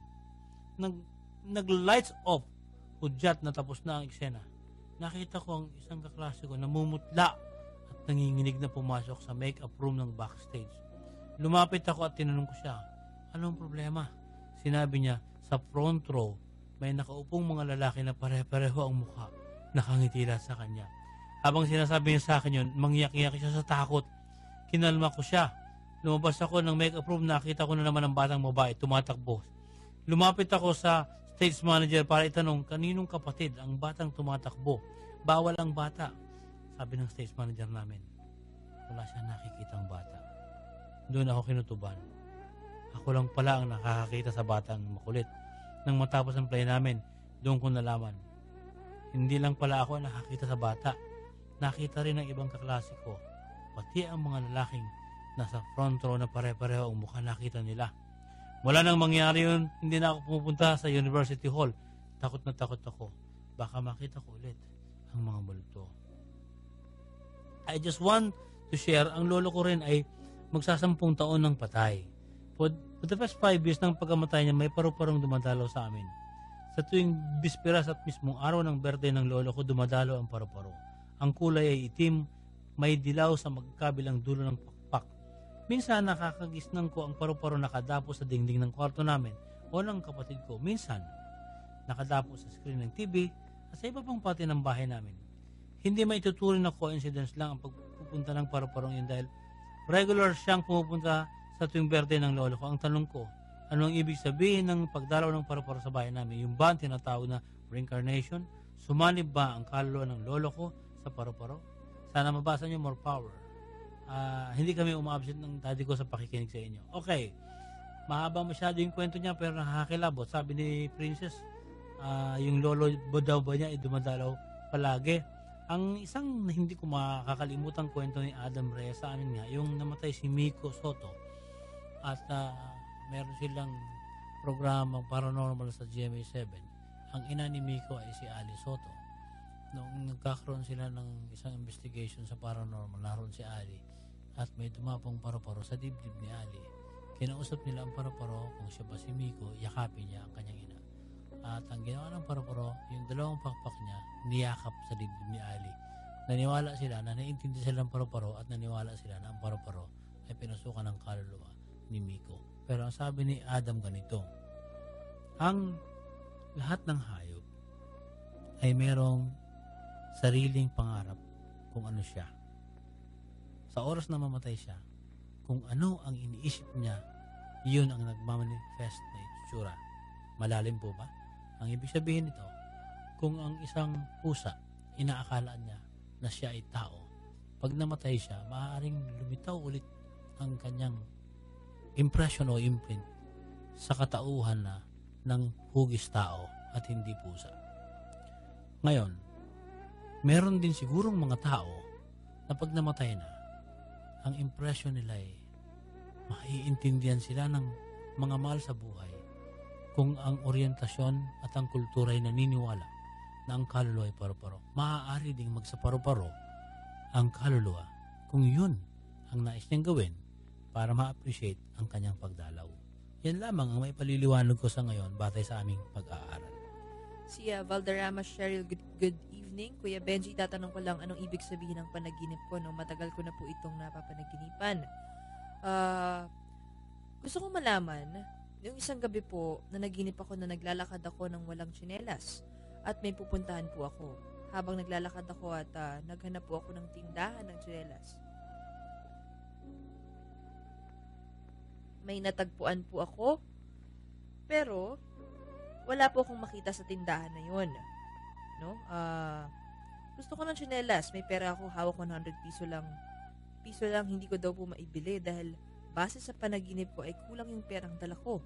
Nag-lights off. Hudyat na tapos na ang eksena. Nakita ko ang isang kaklase ko namumutla at nanginginig na pumasok sa make-up room ng backstage. Lumapit ako at tinanong ko siya, anong problema? Sinabi niya, sa front row, may nakaupong mga lalaki na pare-pareho ang mukha. Nakangiti lahat sa kanya. Habang sinasabi niya sa akin yun, mangyak-ngyak siya sa takot. Kinalma ko siya. Lumabas ako ng make-up room, nakita ko na naman ang batang babae, tumatakbo. Lumapit ako sa stage manager para itanong kaninong kapatid ang batang tumatakbo. Bawal ang bata, sabi ng stage manager namin. wala siya nakikitang bata. Doon ako kinutuban. Ako lang pala ang nakakakita sa batang makulit. Nang matapos ang play namin, doon ko nalaman. Hindi lang pala ako nakakita sa bata. Nakita rin ng ibang kaklase ko. Pati ang mga lalaking nasa front row na pare-pareho ang mukha nakita nila. Wala nang mangyari yun, hindi na ako pumupunta sa University Hall. Takot na takot ako. Baka makita ko ulit ang mga multo. I just want to share, ang lolo ko rin ay magsasampung taon ng patay. For the past 5 years ng pagkamatay niya, may paru-parong dumadalaw sa amin. Sa tuwing bisperas at mismong araw ng birthday ng lolo ko, dumadalaw ang paru-paro. Ang kulay ay itim, may dilaw sa magkabilang dulo ng pakpak. Minsan nakakagisnan ko ang paru-paro nakadapo sa dingding ng kwarto namin o ng kapatid ko. Minsan nakadapo sa screen ng TV at sa iba pang pati ng bahay namin. Hindi maituturing na coincidence lang ang pagpupunta ng paru-parong yun dahil regular siyang pumupunta sa tuwing birthday ng lolo ko. Ang tanong ko, ano ang ibig sabihin ng pagdalaw ng paru-paro sa bahay namin? Yung ba ang tinatawag na reincarnation? Sumanib ba ang kaluluwa ng lolo ko sa paru-paro? Sana mabasa niyo, more power. Hindi kami umabsent ng daddy ko sa pakikinig sa inyo. Okay, mahaba masyado yung kwento niya pero nakakilabot. Sabi ni Princess, yung lolo daw ba niya ay dumadalaw palagi. Ang isang hindi ko makakalimutan kwento ni Adam Reyes sa amin nga, yung namatay si Miko Soto at meron silang programang paranormal sa GMA7. Ang ina ni Miko ay si Ali Soto. Noong nagkakaroon sila ng isang investigation sa paranormal, naroon si Ali at may dumapong paru-paro sa dibdib ni Ali. Kinausap nila ang paru-paro kung siya ba si Miko, yakapin niya ang kanyang ina. At ang ginawa ng paru-paro, yung dalawang pakpak niya, niyakap sa dibdib ni Ali. Naniwala sila na naiintindi sila ng paru-paro at naniwala sila na ang paru-paro ay pinasukan ng kaluluwa ni Miko. Pero ang sabi ni Adam ganito, ang lahat ng hayop ay merong sariling pangarap kung ano siya. Sa oras na mamatay siya, kung ano ang iniisip niya, yun ang nagmamanifest na itsura. Malalim po ba? Ang ibig sabihin nito, kung ang isang pusa, inaakala niya na siya ay tao, pag namatay siya, maaaring lumitaw ulit ang kanyang impression o imprint sa katauhan na ng hugis tao at hindi pusa. Ngayon, meron din sigurong mga tao na pag namatay na, ang impression nila ay maiintindihan sila ng mga mahal sa buhay kung ang oryentasyon at ang kultura ay naniniwala na ang kaluluwa ay paru-paro. Maaari ding magsaparu-paro ang kaluluwa kung yun ang nais niyang gawin para ma-appreciate ang kanyang pagdalaw. Yan lamang ang may paliliwanag ko sa ngayon batay sa aming pag-aaral. Si Valderrama Cheryl, good evening. Kuya Benji, tatanong ko lang anong ibig sabihin ng panaginip ko. No? Matagal ko na po itong napapanaginipan. Gusto ko malaman, yung isang gabi po, na naginip ako na naglalakad ako ng walang tsinelas at may pupuntahan po ako. Habang naglalakad ako at naghanap po ako ng tindahan ng tsinelas. May natagpuan po ako, pero wala po akong makita sa tindahan na yun. No? Gusto ko ng tsinelas, may pera ako, hawak 100 piso lang. Piso lang, hindi ko daw po maibili dahil base sa panaginip ko ay kulang yung perang dala ko.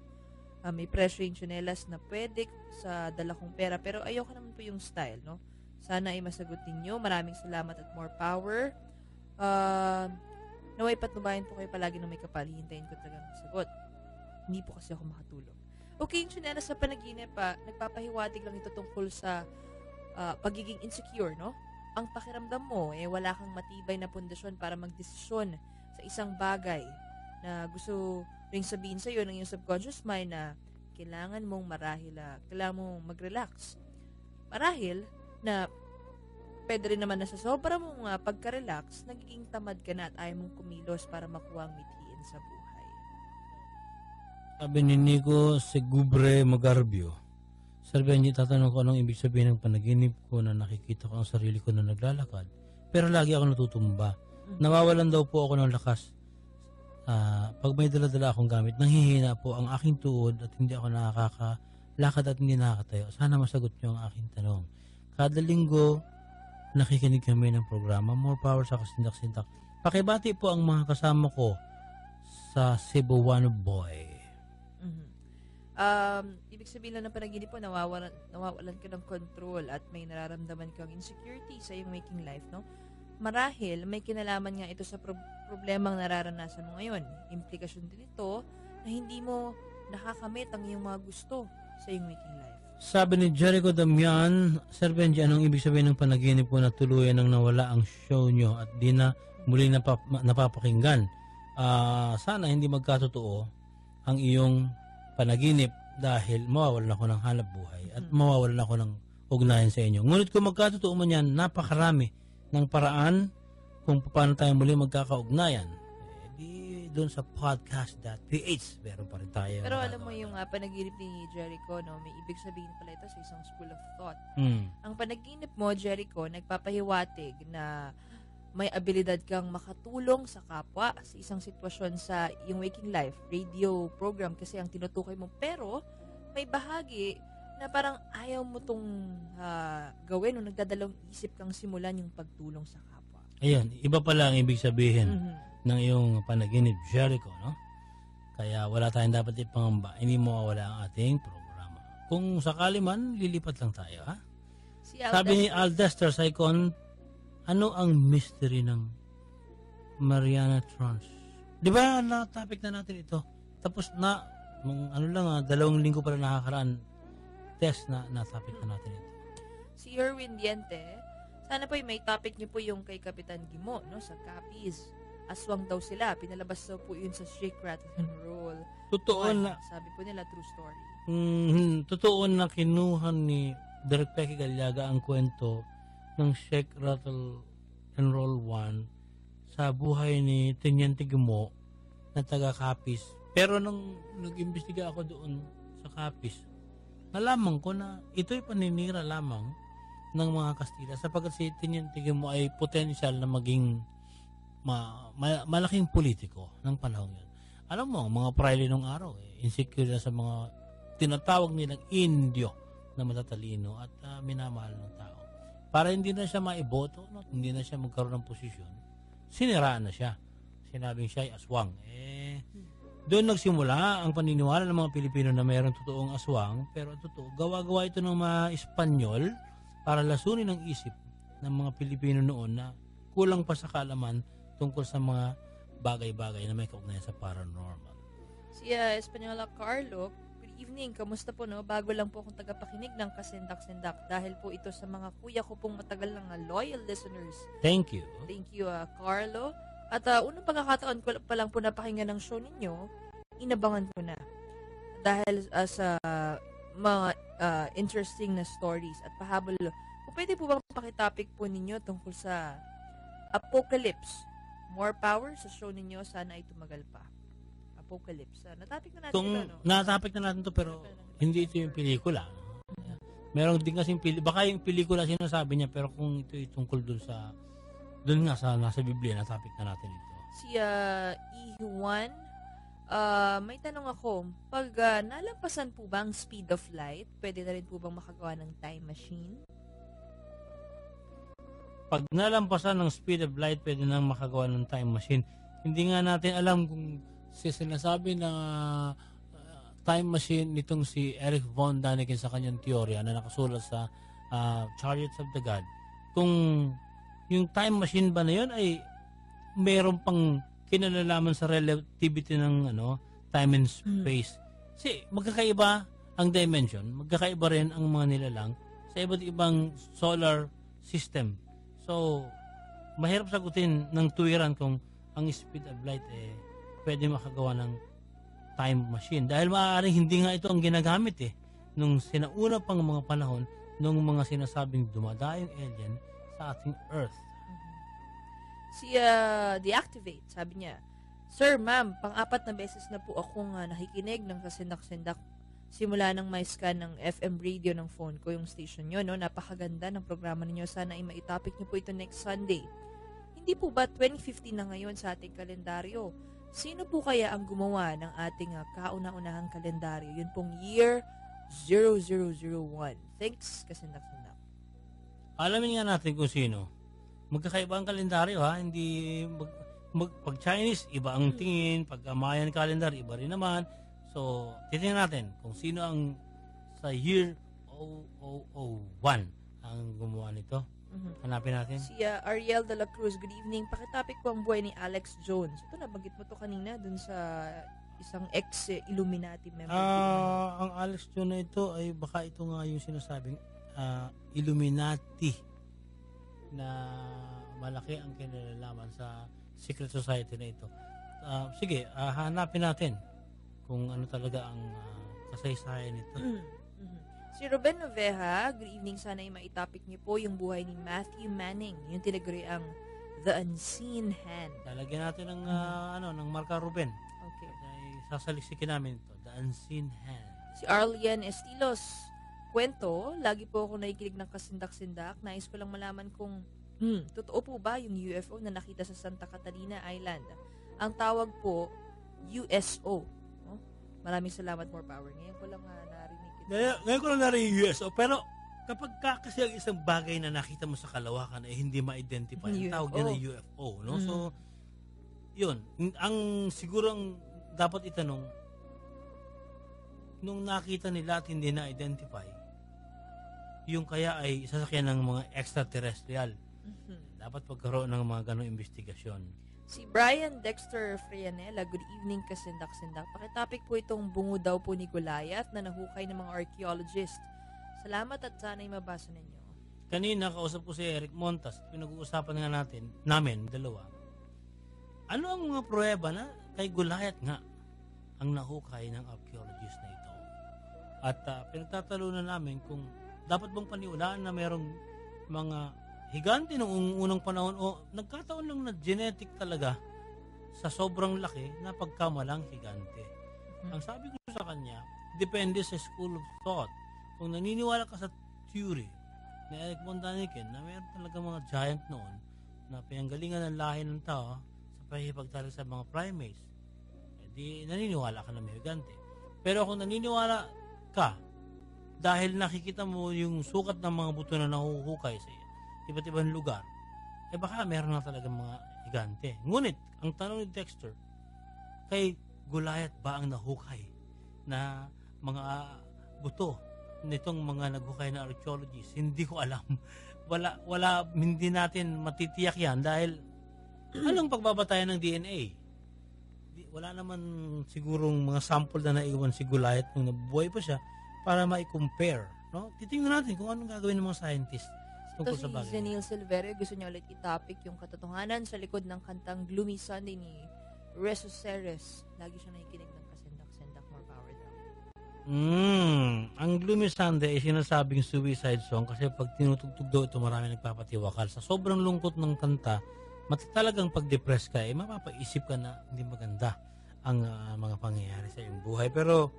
May presyo yung tsinelas na pwede sa dala kong pera, pero ayoko naman po yung style, no? Sana ay masagot ninyo. Maraming salamat at more power. Naway patnubayan po kayo palagi ng may kapal. Hintayin ko talagang sagot. Hindi po kasi ako makatulog. Okay, yung tsinelas sa panaginip, nagpapahiwatig lang ito tungkol sa pagiging insecure, no? Ang pakiramdam mo, wala kang matibay na pundasyon para magdesisyon sa isang bagay na gusto ring sabihin sa iyo ng iyong subconscious mind na kailangan mong kailangan mong mag-relax. Marahil na pwede rin naman na sa sobra mong pagka-relax, nagiging tamad ka na at ayaw mong kumilos para makuha ang mithiin sa buhay. Sabi ni Nico Segubre Magarbio, Sir Benji, tatanong ko anong ibig sabihin ng panaginip ko na nakikita ko ang sarili ko na naglalakad, pero lagi ako natutumba. Nawawalan daw po ako ng lakas. Pag may dala-dala akong gamit, nanghihina po ang aking tuhod at hindi ako nakakalakad at hindi nakakatayo. Sana masagot niyo ang aking tanong. Kada linggo nakikinig kami ng programa. More power sa kasindak-sindak. Pakibati po ang mga kasama ko sa Cebuano Boy. Ibig sabihin lang ng panaginip po, nawawalan ka ng control at may nararamdaman kang insecurity sa iyong waking life, no? Marahil, may kinalaman nga ito sa problemang nararanasan mo ngayon. Implikasyon din ito na hindi mo nakakamit ang iyong mga gusto sa iyong waking life. Sabi ni Jericho Damian, Sir Benji, anong ibig sabihin ng panaginip po na tuluyan nang nawala ang show nyo at di na muli napapakinggan? Sana hindi magkatotoo ang iyong panaginip dahil mawawalan ako ng hanap buhay at mawawalan ako ng ugnayan sa inyo. Ngunit kung magkatotoo man yan, napakarami ng paraan kung paano tayo muli magkakaugnayan. Di doon sa podcast.ph meron pa rin tayo. Pero alam mo yung panaginip ni Jericho, no, may ibig sabihin pala ito sa isang school of thought. Ang panaginip mo, Jericho, nagpapahiwatig na may abilidad kang makatulong sa kapwa sa isang sitwasyon sa iyong waking life, radio program kasi ang tinutukoy mo. Pero may bahagi na parang ayaw mo tong gawin o nagdadalawang isip kang simulan yung pagtulong sa kapwa. Ayun, iba pala ang ibig sabihin ng iyong panaginip, Jericho, no? Kaya wala tayong dapat ipangamba, hindi mawawala ang ating programa. Kung sakali man, lilipat lang tayo, ha? Sabi ni Aldester Saicon, ano ang mystery ng Mariana Trans? Di ba na-topic na natin ito? Tapos na, 2 linggo pala nakakaraan, test na na-topic na natin ito. Si Erwin Diente, sana po may topic niyo po yung kay Kapitan Gimo, no? Sa Capiz. Aswang daw sila. Pinalabas daw po yun sa Shake, Rattle, and Roll. Totoo na. Sabi po nila, true story. Totoo na kinuha ni Direk Pecky Galiaga ang kwento ng Shake, Rattle, and Roll 1 sa buhay ni Teniente Gimo na taga Capiz. Pero nung nag-imbestiga ako doon sa Capiz, nalaman ko na ito'y paninira lamang ng mga Kastila sapagkat si Teniente Gimo ay potential na maging malaking politiko ng panahon yun. Alam mo, mga praile nung araw, insecure na sa mga tinatawag nilang Indio na matatalino at minamahal ng tao. Para hindi na siya maiboto, no? Hindi na siya magkaroon ng posisyon, siniraan na siya. Sinabing siya ay aswang. Doon nagsimula ang paniniwala ng mga Pilipino na mayroong totoong aswang, pero totoo, gawa-gawa ito ng mga Espanyol para lasunin ang isip ng mga Pilipino noon na kulang pa sa kaalaman tungkol sa mga bagay-bagay na may kaugnayan sa paranormal. Si Espanyola Carlo, good evening, kamusta po, no? Bago lang po akong tagapakinig ng Kasindak-Sindak dahil po ito sa mga kuya ko pong matagal ng loyal listeners. Thank you. Thank you, Carlo. At unang pagkakataon ko pa lang po napakinggan ng show ninyo, inabangan ko na. Dahil sa mga interesting na stories at pahabol. Kung pwede po bang pakitopic po ninyo tungkol sa Apocalypse. More power sa show ninyo, sana ay tumagal pa. Apocalypse. Natapik na natin ito, no? Natapik na natin ito, pero hindi ito yung pelikula. Meron din kasing baka yung pelikula sinasabi niya, pero kung ito ay tungkol doon nga sa nasa Biblia, natapik na natin ito. Si E1, may tanong ako, pag nalampasan po ba ang speed of light, pwede na rin po bang makagawa ng time machine? Pag nalampasan ng speed of light, pwede nang makagawa ng time machine. Hindi nga natin alam kung sinasabi na time machine nitong si Erich von Däniken sa kanyang teorya na nakasulat sa Chariots of the God. Kung yung time machine ba na yun ay mayroon pang kinalalaman sa relativity ng time and space. Kasi magkakaiba ang dimension, magkakaiba rin ang mga nilalang sa iba't ibang solar system. So, mahirap sagutin ng tuwiran kung ang speed of light pwede makagawa ng time machine. Dahil maaaring hindi nga ito ang ginagamit nung sinauna pang mga panahon nung mga sinasabing dumadayong alien sa ating Earth. Si Deactivate, sabi niya, Sir, ma'am, pang-4 na beses na po akong nakikinig ng kasindak-sindak simula nang may scan ng FM radio ng phone ko yung station nyo, no? Napakaganda ng programa ninyo. Sana ay maitopic nyo po ito next Sunday. Hindi po ba 2015 na ngayon sa ating kalendaryo? Sino po kaya ang gumawa ng ating kauna-unahang kalendaryo? Yun pong year 0001. Thanks, kasindak-sindak. Alamin nga natin kung sino. Magkakaiba ang kalendaryo ha, hindi pag Chinese iba ang tingin, pag Mayan calendar iba rin naman. So, titingnan natin kung sino ang sa year 0001 ang gumawa nito. Hanapin natin. Si Ariel de la Cruz, good evening. Pakitapik po ang buhay ni Alex Jones. Ito, nabanggit mo to kanina dun sa isang ex-Illuminati member. Ang Alex Jones na ito ay baka ito nga yung sinasabing Illuminati na malaki ang kinalalaman sa secret society na ito. Sige, hanapin natin kung ano talaga ang kasaysayan nito. Si Ruben Noveja, good evening. Sana ay maitapik niyo po yung buhay ni Matthew Manning, yung tinaguriang The Unseen Hand. Lalagyan natin ng ng marka Ruben. Okay. Ay sasaliksikin namin ito, The Unseen Hand. Si Arlian Estilos, kwento, lagi po ako nakikinig ng kasindak-sindak. Nais ko lang malaman kung totoo po ba yung UFO na nakita sa Santa Catalina Island? Ang tawag po, USO. Oh, maraming salamat, more power. Ngayon ko lang narinig ito. Ngayon ko lang narinig yung USO, pero kapag kasi ang isang bagay na nakita mo sa kalawakan ay hindi ma-identify, ang tawag niya na UFO. No? So, yun. Ang sigurong dapat itanong, nung nakita nila at hindi na-identify, yung kaya ay sasakyan ng mga extraterrestrial. Dapat pagkaroon ng mga ganong investigasyon. Si Brian Dexter Frianella, good evening kasindak-sindak. Pakitapik po itong bungo daw po ni Goliath na nahukay ng mga archaeologist. Salamat at sana'y mabasa ninyo. Kanina kausap ko si Eric Montas, pinag-uusapan nga namin dalawa. Ano ang mga pruweba na kay Goliath nga ang nahukay ng archaeologist na ito? At pinagtatalunan namin kung dapat bang paniwalaan na mayroong mga higante noong unang panahon o nagkataon lang na genetic talaga sa sobrang laki na pagkamalang higante. Ang sabi ko sa kanya, depende sa school of thought. Kung naniniwala ka sa theory ni Eric von Daniken na mayroon talaga mga giant noon na pinanggalingan ng lahi ng tao sa pahihipagtalik sa mga primates, di naniniwala ka na may higante. Pero kung naniniwala ka dahil nakikita mo yung sukat ng mga buto na nahuhukay sa iba't ibang lugar, baka meron na talaga mga higante. Ngunit, ang tanong ni Dexter, kay Goliath ba ang nahukay na mga buto nitong mga naghukay na archaeologists? Hindi ko alam. Hindi natin matitiyak yan dahil anong pagbabatayan ng DNA? Wala naman sigurong mga sample na naiwan si Goliath nung nabubuhay pa siya para ma-compare. No? Titingnan natin kung anong gagawin ng mga scientists. Ito si Zenil Silverio, gusto niya ulit itapik yung katotohanan sa likod ng kantang Gloomy Sunday ni Reso Ceres. Lagi siya nakikinig ng kasendak-sendak, more power daw. Ang Gloomy Sunday ay sinasabing suicide song kasi pag tinutugtog daw ito marami nagpapatiwakal. Sa sobrang lungkot ng kanta, talagang pag-depress ka, mapapaisip ka na hindi maganda ang mga pangyayari sa iyong buhay. Pero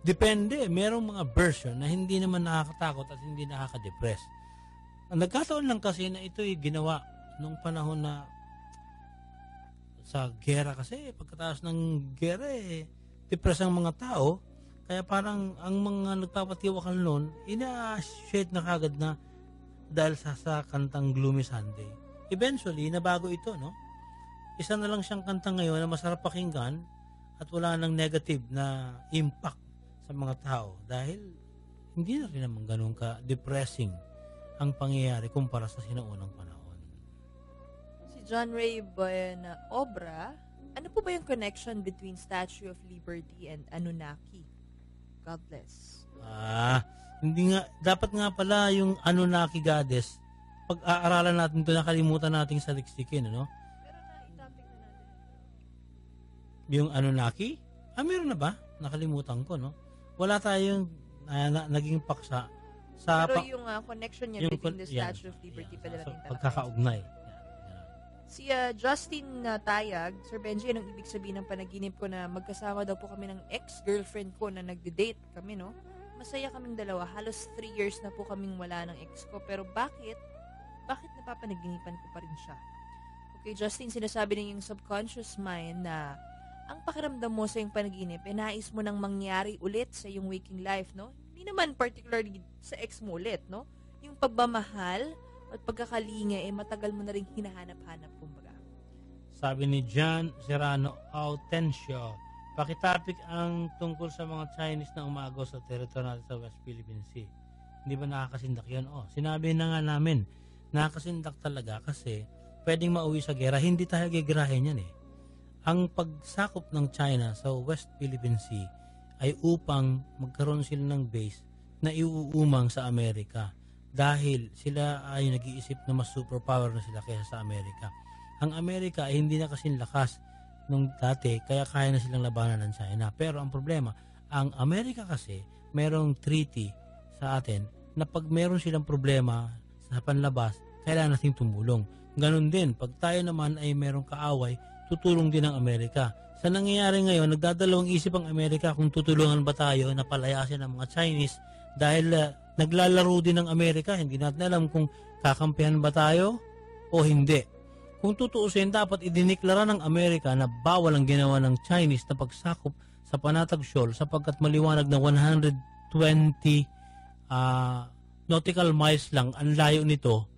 depende. Merong mga version na hindi naman nakakatakot at hindi nakaka-depress. Ang nagkataon lang kasi na ito'y ginawa nung panahon na sa gera kasi. Pagkatapos ng gera, depress ang mga tao. Kaya parang ang mga nagpapatiwakal noon, ina-associate na kagad na dahil sa kantang Gloomy Sunday. Eventually, nabago ito, no? Isa na lang siyang kanta ngayon na masarap pakinggan at wala nang negative na impact sa mga tao dahil hindi na rin naman ganun ka-depressing ang pangyayari kumpara sa sinaunang panahon. Si John Ray Buena Obra, ano po ba yung connection between Statue of Liberty and Anunnaki? God bless. Hindi nga, dapat nga pala yung Anunnaki goddess, pag-aaralan natin ito, nakalimutan nating saliksikin, ano? Pero na-topic na natin. Yung Anunnaki? Meron na ba? Nakalimutan ko, no? Wala tayong naging paksa sa pero yung connection niya between the Statue of Liberty pala natin talakayin. Pagkakaugnay. Si Justin Tayag, Sir Benji, anong ibig sabihin ng panaginip ko na magkasama daw po kami ng ex-girlfriend ko na nagde-date kami, no? Masaya kaming dalawa. Halos 3 years na po kaming wala ng ex ko. Pero bakit napapanaginipan ko pa rin siya? Okay, Justin, sinasabi niya yung subconscious mind na ang pakiramdam mo sa iyong panaginip, nais mo nang mangyari ulit sa iyong waking life, no? Hindi naman particularly sa ex mo ulit, no? yung pagmamahal at pagkakalinga matagal mo na rin hinahanap-hanap kumbaga. Sabi ni John Serrano Autencio, pakitapik ang tungkol sa mga Chinese na umagaw sa teritoryo natin sa West Philippine Sea. Hindi ba nakakasindak yun? Sinabi na nga namin, nakakasindak talaga kasi pwedeng mauwi sa gera. Hindi tayo gigirahin yan Ang pagsakop ng China sa West Philippine Sea ay upang magkaroon sila ng base na iuumang sa Amerika dahil sila ay nag-iisip na mas superpower na sila kaysa sa Amerika. Ang Amerika ay hindi na kasing lakas nung dati kaya kaya na silang labanan ng China. Pero ang problema, ang Amerika kasi merong treaty sa atin na pag meron silang problema sa panlabas, kailangan nating tumulong. Ganon din, pag tayo naman ay merong kaaway, tutulong din ang Amerika. Sa nangyayari ngayon, nagdadalawang isip ang Amerika kung tutulungan ba tayo na palayasin ang mga Chinese dahil naglalaro din ng Amerika. Hindi natin alam kung kakampihan ba tayo o hindi. Kung tutuusin, dapat idiniklara ng Amerika na bawal ang ginawa ng Chinese na pagsakop sa Panatag Shoal sapagkat maliwanag na 120 nautical miles lang ang layo nito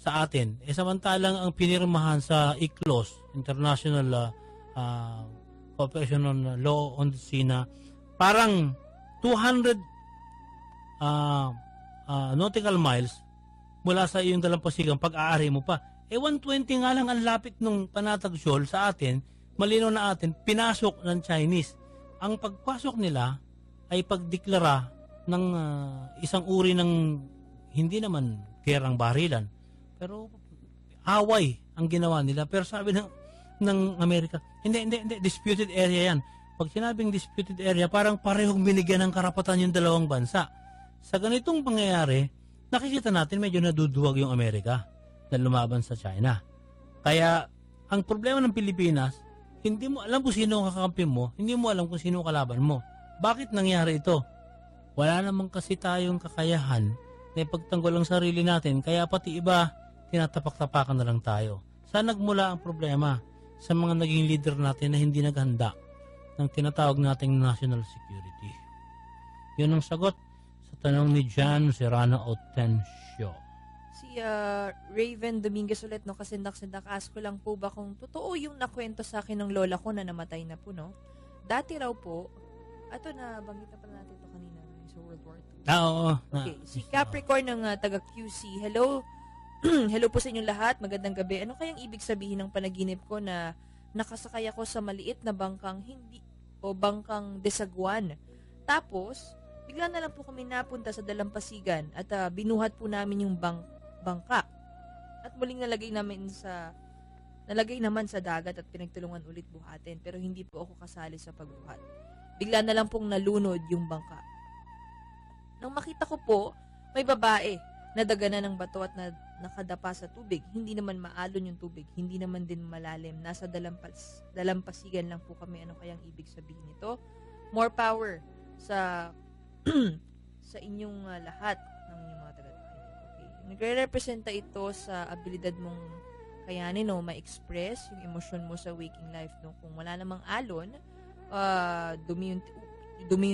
sa atin. Samantalang ang pinirmahan sa ICLOS, International Cooperation on Law on the Sea, na parang 200 nautical miles mula sa iyong dalampasigang pag-aari mo pa. 120 nga lang ang lapit ng Panatag Shoal sa atin, malinaw na atin, pinasok ng Chinese. Ang pagpasok nila ay pagdeklara ng isang uri ng hindi naman gerang barilan, pero away ang ginawa nila. Pero sabi ng Amerika, hindi, disputed area yan. Pag sinabing disputed area, parang parehong binigyan ng karapatan yung dalawang bansa. Sa ganitong pangyayari, nakikita natin medyo naduduwag yung Amerika na lumaban sa China. Kaya, ang problema ng Pilipinas, hindi mo alam kung sino ang kakampi mo, hindi mo alam kung sino ang kalaban mo. Bakit nangyari ito? Wala naman kasi tayong kakayahan na ipagtanggol ang sarili natin, kaya pati iba, tinatapak-tapakan na lang tayo. Saan nagmula ang problema? Sa mga naging leader natin na hindi naghanda ng tinatawag nating national security. Yun ang sagot sa tanong ni John Serrano Autencio. Si Raven Dominguez ulit, no, kasindak-sindak, ask ko lang po ba kung totoo yung nakwento sa akin ng lola ko na namatay na po, no? Dati raw po, ato na, banggit na pala natin ito kanina sa World War II. Oo. Okay, si Capricorn ng taga QC, hello. Hello po sa inyong lahat, magandang gabi. Ano kayang ibig sabihin ng panaginip ko na nakasakay ako sa maliit na bangkang bangkang desagwan? Tapos, bigla na lang po kami napunta sa dalampasigan at binuhat po namin yung bangka. At muling nalagay naman sa dagat at pinagtulungan ulit buhatin, pero hindi po ako kasali sa pagbuhat. Bigla na lang pong nalunod yung bangka. Nang makita ko po, may babae na daganan ng bato at nakadapa sa tubig. Hindi naman maalon yung tubig, hindi naman din malalim. Nasa dalampasigan lang po kami. Ano kayang ibig sabihin nito? More power sa sa inyong lahat ng inyong mga tagapakinig. Okay. Nagre-representa ito sa abilidad mong kayanin, no, ma-express yung emosyon mo sa waking life, no. Kung wala namang alon, dumi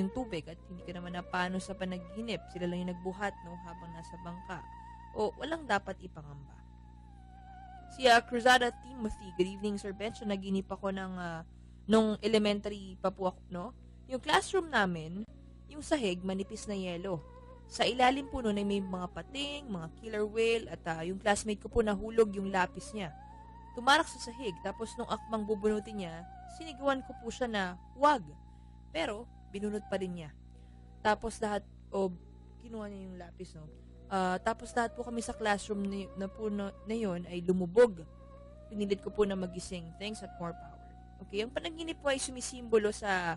yung tubig at hindi ka naman napano sa panaginip, sila lang yung nagbuhat, no, habang nasa bangka, o walang dapat ipangamba. Si Cruzada Timothy, good evening Sir Bench. Naginip ako nung elementary pa po ako, no. Yung classroom namin, yung sahig manipis na yelo. Sa ilalim po nun ay may mga pating, mga killer whale, at yung classmate ko po nahulog yung lapis niya. Tumarak sa sahig, tapos nung akmang bubunutin niya, siniguan ko po siya na wag. Pero binunot pa rin niya. Tapos lahat, kinuha niya yung lapis, no? Tapos lahat po kami sa classroom na yun ay lumubog. Pinilit ko po na magising. Thanks at more power. Okay, ang panaginip po ay sumisimbolo sa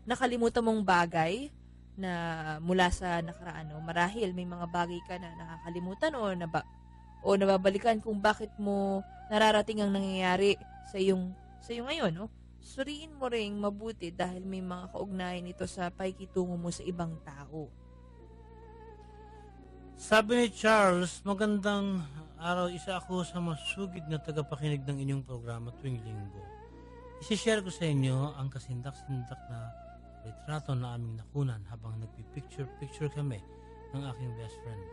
nakalimutan mong bagay na mula sa nakaraan, no? Marahil may mga bagay ka na nakakalimutan o nababalikan kung bakit mo nararating ang nangyayari sa iyong ngayon, no? Suriin mo ring mabuti dahil may mga kaugnayan ito sa pakikitungo mo sa ibang tao. Sabi ni Charles, magandang araw, isa ako sa masugid na tagapakinig ng inyong programa tuwing linggo. Isishare ko sa inyo ang kasindak-sindak na retrato na aming nakunan habang nagpipicture-picture kami ng aking best friend.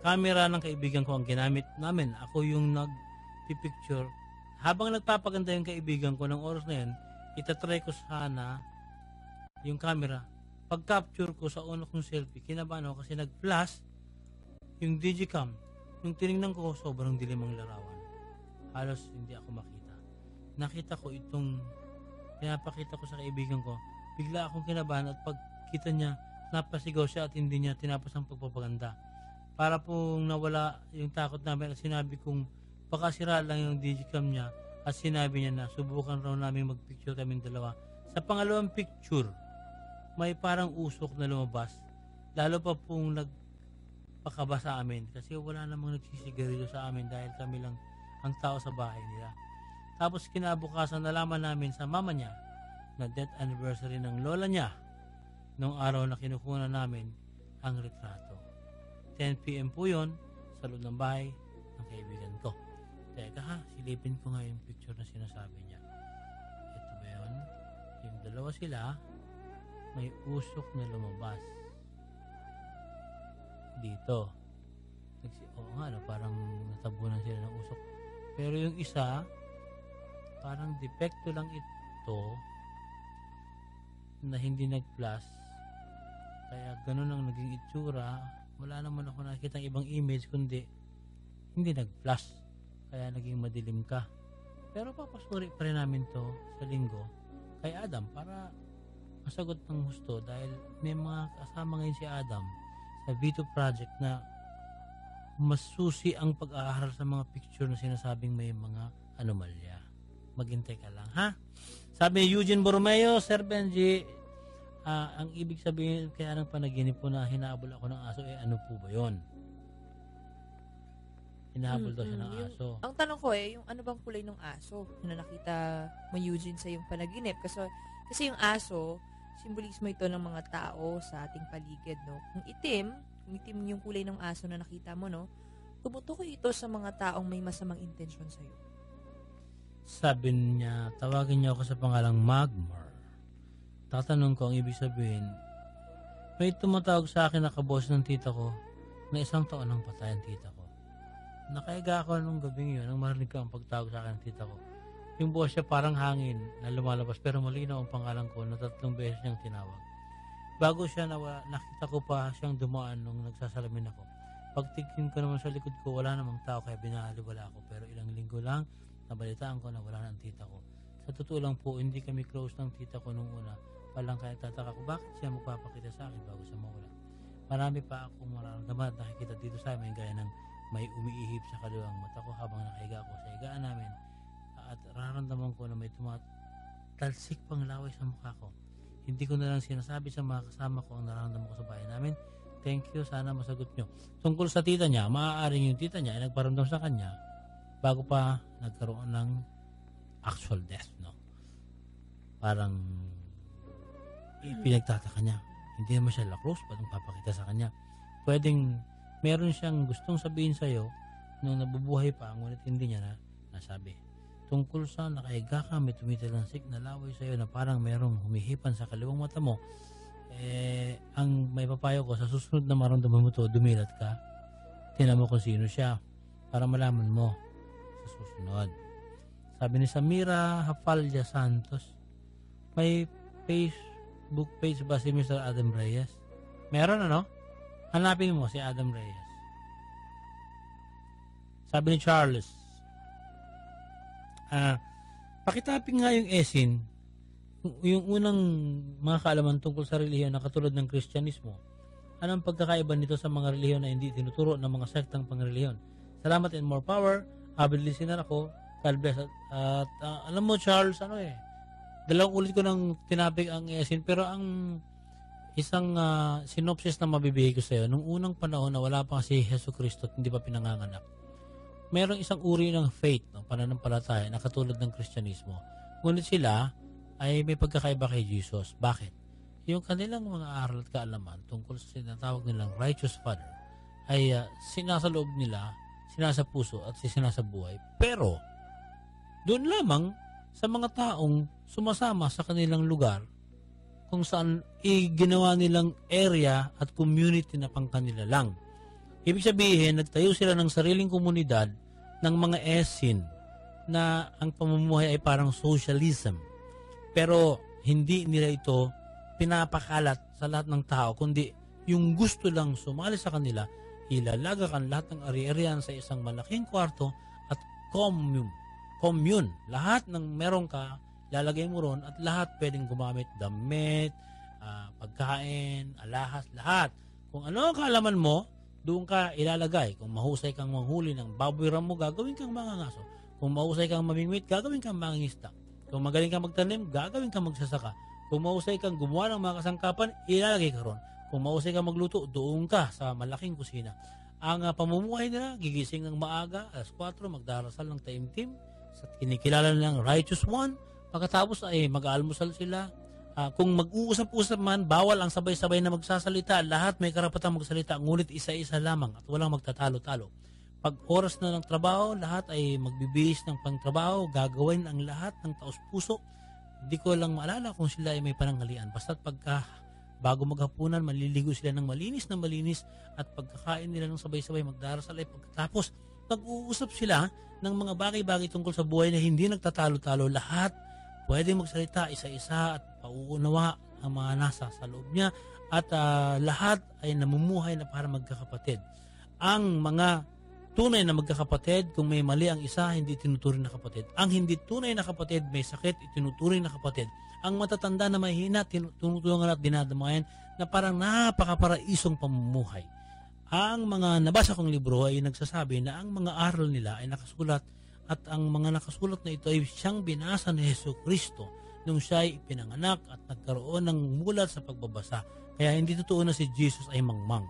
camera ng kaibigan ko ang ginamit namin. Ako yung nag-picture. Habang nagpapaganda yung kaibigan ko ng oras na yun, itatry ko sana yung camera. Pag-capture ko sa una kong selfie, kinabahan ako kasi nag-flash yung digicam. Nung tinignan ko, sobrang dilim ang larawan. Halos hindi ako makita. Nakita ko itong pinapakita ko sa kaibigan ko. Bigla akong kinabahan at pagkita niya, napasigaw siya at hindi niya tinapos ang pagpapaganda. Para pong nawala yung takot namin at sinabi kong baka sira lang yung digicam niya at sinabi niya na subukan raw namin magpicture kaming dalawa. Sa pangalawang picture, may parang usok na lumabas. Lalo pa pong nagpakaba sa amin kasi wala namang nagsisigarilyo sa amin dahil kami lang ang tao sa bahay nila. Tapos kinabukasan nalaman namin sa mama niya na death anniversary ng lola niya noong araw na kinukuha namin ang retrato. 10 p.m. po yun sa loob ng bahay ng kaibigan ko. Teka ha, silipin ko nga yung picture na sinasabi niya. Ito ba yun? Yung dalawa sila, may usok na lumabas. Dito. Oo nga, no, parang natabunan sila ng usok. Pero yung isa, parang depekto lang ito na hindi nag-flash. Kaya ganun ang naging itsura. Wala naman ako nakikita ng ibang image kundi hindi nag-flash. Kaya naging madilim ka. Pero papasuri pa rin namin to sa linggo kay Adam para masagot ng husto dahil may mga kasama ngayon si Adam sa V2 project na masusi ang pag-aaral sa mga picture na sinasabing may mga anomalya. Maghintay ka lang, ha? Sabi ni Eugene Borromeo, Sir Benji, ang ibig sabihin kaya ng panaginip po na hinahabol ako ng aso, ano po ba yun? Hinahabol daw siya ng aso. Ang tanong ko yung ano bang kulay ng aso na nakita mo, Eugene, sa yung panaginip? Kasi yung aso, simbolismo ito ng mga tao sa ating paligid, no? Kung itim yung kulay ng aso na nakita mo, no? Tumutukoy ito sa mga taong may masamang intensyon sa'yo. Sabi niya, tawagin niya ako sa pangalang Magmar. Tatanong ko ang ibig sabihin, may tumatawag sa akin na kabos ng tita ko na 1 taon nang patay ang tita ko. Nakaiga ako nung gabing yun nang marinig ko ang pagtawag sa akin ng tita ko. Yung buwas siya parang hangin na lumalabas pero malinaw ang pangalan ko na 3 beses niyang tinawag. Bago siya nakita ko pa siyang dumaan nung nagsasalamin ako. Pagtingin ko naman sa likod ko, wala namang tao kaya binahaliwala ako. Pero ilang linggo lang, nabalitaan ko na wala na ang tita ko. Sa totoo lang po, hindi kami close ng tita ko nung una. Palang kaya tataka ko, bakit siya magpapakita sa akin bago siya mawala? Marami pa akong mararamdaman at nakikita dito sa amin gaya ng may umiihip sa kaliwang mata ko habang nakahiga ako sa higaan namin. At nararamdaman ko na may tumatalsik pang laway sa mukha ko. Hindi ko na lang sinasabi sa mga kasama ko ang nararamdaman ko sa bahay namin. Thank you, sana masagot nyo. Tungkol sa tita niya, maaaring yung tita niya ay nagparamdam sa kanya bago pa nagkaroon ng actual death, no? Parang pinagtataka niya. Hindi naman siya lakros, paano papakita sa kanya? Pwedeng meron siyang gustong sabihin sa'yo nung nabubuhay pa, ngunit hindi niya na nasabi. Tungkol sa nakahiga ka, may tumitilansik na laway sa'yo na parang merong humihipan sa kaliwang mata mo, ang may papayo ko, sa susunod na maramdaman mo to, dumilat ka, tinan mo kung sino siya para malaman mo sa susunod. Sabi ni Samira Hafalya Santos, may Facebook page ba si Mr. Adam Reyes? Meron, ano? Hanapin mo si Adam Reyes. Sabi ni Charles, pakitapin nga yung esin, yung unang mga kaalaman tungkol sa relihiyon na katulad ng Kristyanismo. Anong pagkakaiba nito sa mga relihiyon na hindi tinuturo ng mga sektang pangrelihiyon? Salamat and more power. Avid listener ako. God bless. At alam mo, Charles, dalawang ulit ko nang tinapik ang esin, pero ang isang synopsis na mabibigay ko sa iyo, nung unang panahon na wala pa si Hesus Kristo at hindi pa pinanganganak, merong isang uri ng faith, no, pananampalataya na katulad ng Kristyanismo. Ngunit sila ay may pagkakaiba kay Jesus. Bakit? Yung kanilang mga aral at kaalaman tungkol sa sinatawag nilang righteous father ay sinasa loob nila, sinasa puso at sinasa buhay. Pero doon lamang sa mga taong sumasama sa kanilang lugar kung saan ginawa nilang area at community na pang kanila lang. Ibig sabihin, nagtayo sila ng sariling komunidad ng mga esin na ang pamumuhay ay parang socialism. Pero hindi nila ito pinapakalat sa lahat ng tao, kundi yung gusto lang sumali sa kanila, ilalagakan lahat ng ari-arian sa isang malaking kwarto at commune. Lahat ng meron ka, lalagay mo ron at lahat pwedeng gumamit, damit, pagkain, alahas, lahat. Kung ano ang kaalaman mo, doon ka ilalagay. Kung mahusay kang manghuli ng baboy ramo, gagawin kang mangangaso. Kung mahusay kang mamingwit, gagawin kang mangingisda. Kung magaling kang magtanim, gagawin kang magsasaka. Kung mahusay kang gumawa ng mga kasangkapan, ilalagay ka ron. Kung mahusay kang magluto, doon ka sa malaking kusina. Ang pamumuhay nila, gigising ng maaga, alas 4, magdarasal ng taimtim, sa kinikilala nilang Righteous One. Pagkatapos ay mag-aalmusal sila. Kung mag-uusap-usap man, bawal ang sabay-sabay na magsasalita. Lahat may karapatang magsalita, ngunit isa-isa lamang at walang magtatalo-talo. Pag oras na ng trabaho, lahat ay magbibihis ng pangtrabaho, gagawin ang lahat ng taos-puso. Hindi ko lang maalala kung sila ay may pananghalian. Basta't bago maghapunan, maliligo sila ng malinis na malinis at pagkakain nila ng sabay-sabay magdarasal ay pagkatapos pag-uusap sila ng mga bagay-bagay tungkol sa buhay na hindi nagtatalo-talo. Lahat pwede magsalita isa-isa at pauunawa ang mga nasa sa loob niya at lahat ay namumuhay na para magkakapatid. Ang mga tunay na magkakapatid, kung may mali ang isa, hindi tinuturing na kapatid. Ang hindi tunay na kapatid, may sakit, itinuturing na kapatid. Ang matatanda na mahina, tinutulungan at dinadamayan na parang napakaparaisong pamumuhay. Ang mga nabasa kong libro ay nagsasabi na ang mga aral nila ay nakasulat at ang mga nakasulat na ito ay siyang binasa ni Jesucristo nung siya ay ipinanganak at nagkaroon ng mulat sa pagbabasa. Kaya hindi totoo na si Jesus ay mangmang.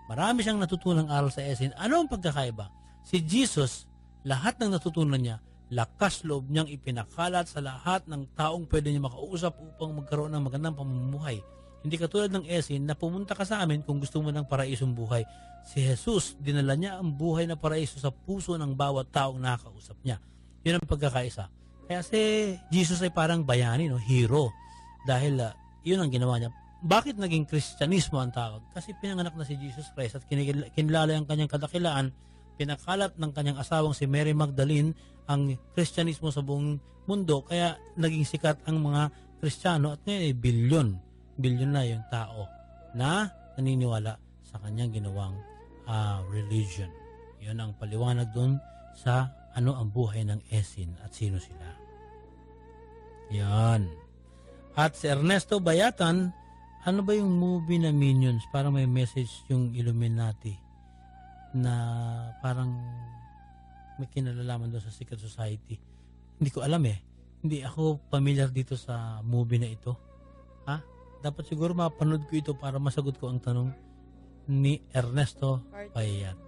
Marami siyang natutunang aral sa esin. Ano ang pagkakaiba? Si Jesus, lahat ng natutunan niya, lakas loob niyang ipinakalat sa lahat ng taong pwede niya makausap upang magkaroon ng magandang pamumuhay. Hindi katulad ng esin na pumunta ka sa amin kung gusto mo ng paraisong buhay. Si Jesus, dinala niya ang buhay na paraiso sa puso ng bawat taong nakakausap niya. Yun ang pagkakaisa. Kaya si Jesus ay parang bayani, hero. Dahil yun ang ginawa niya. Bakit naging Kristyanismo ang tawag? Kasi pinanganak na si Jesus Christ at kinilala ang kanyang kadakilaan, pinakalat ng kanyang asawang si Mary Magdalene ang Kristyanismo sa buong mundo, kaya naging sikat ang mga Kristiyano at ngayon ay bilyon na yung tao na naniniwala sa kanyang ginawang religion. Yun ang paliwanag doon sa ano ang buhay ng esin at sino sila. Yan. At si Ernesto Bayatan, ano ba yung movie na Minions? Parang may message yung Illuminati na parang may kinalalaman doon sa Secret Society. Hindi ko alam eh. Hindi ako familiar dito sa movie na ito. Dapat siguro mapanood ko ito para masagot ko ang tanong ni Ernesto Bayatan.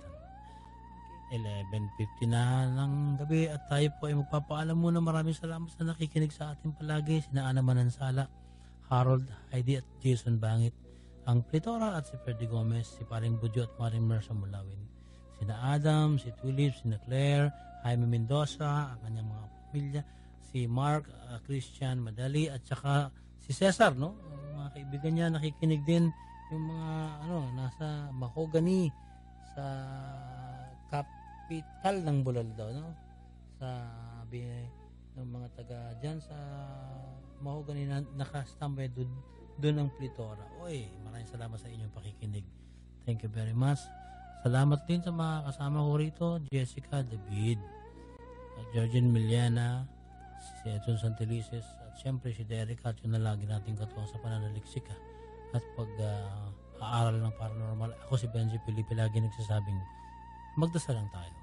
11:50 na ng gabi at tayo po ay magpapaalam muna. Maraming salamat sa nakikinig sa atin palagi. Sina Ana Manansala, Harold, Heidi at Jason Bangit, ang Plitora at si Freddy Gomez, si Paring Budyo at Paring Mersa Mulawin, sina Adam, si Tulip, sina Claire, Jaime Mendoza, ang kanyang mga pamilya, si Mark, Christian Madali at saka si Cesar, no? Ang mga kaibigan niya nakikinig din, yung mga nasa Mahogany sa capital ng Bulal daw, no? Sabi ng mga taga dyan sa Mahogany na nakastambay doon ang Plitora. Oy, maraming salamat sa inyong pakikinig. Thank you very much. Salamat din sa mga kasama ko rito, Jessica David, at Georgian Miliana, si Edson Santelices, at siyempre si Derek at yun na lagi nating katuwang sa pananaliksik. At pag-aaral ng paranormal, ako si Benji Felipe lagi nagsasabing magdasal lang tayo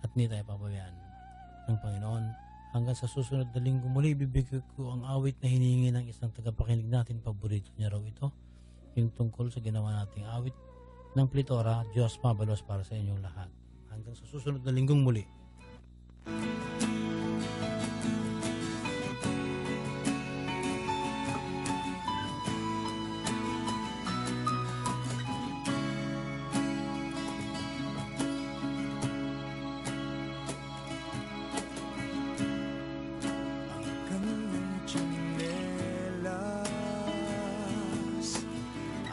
at hindi tayo pabayaan ng Panginoon. Hanggang sa susunod na linggo muli, bibigay ko ang awit na hiningi ng isang tagapakinig natin. Paborito niya raw ito, yung tungkol sa ginawa nating awit ng Plitora. Diyos mabalos para sa inyong lahat. Hanggang sa susunod na linggong muli.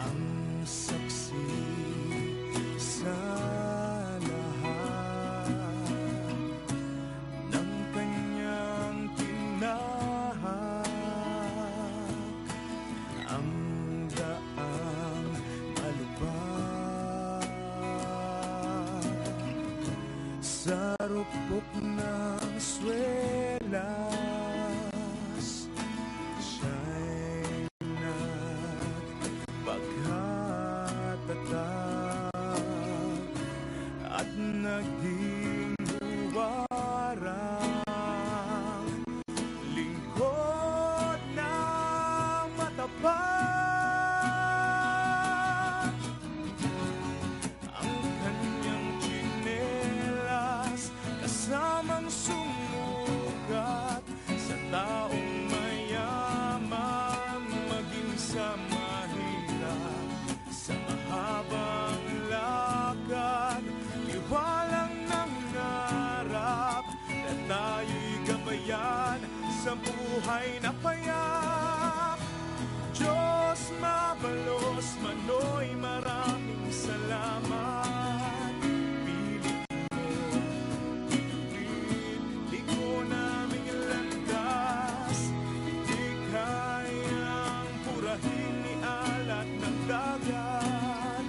Ang saksi sa sa rupok ng swelas, siya'y nagpaghatatag at naging huwarang lingkod na matapat. Ang kanyang tsinelas kasamang sumugat sa taong mayaman, maging sa mahirap, sa mahabang lakad, iwalang nangarap na tayo'y gabayan sa buhay na payak. Diyos mabalos, Manoy, maraming salamat. Pilit ko naming landas, di kayang purahin ni alat ng dagat.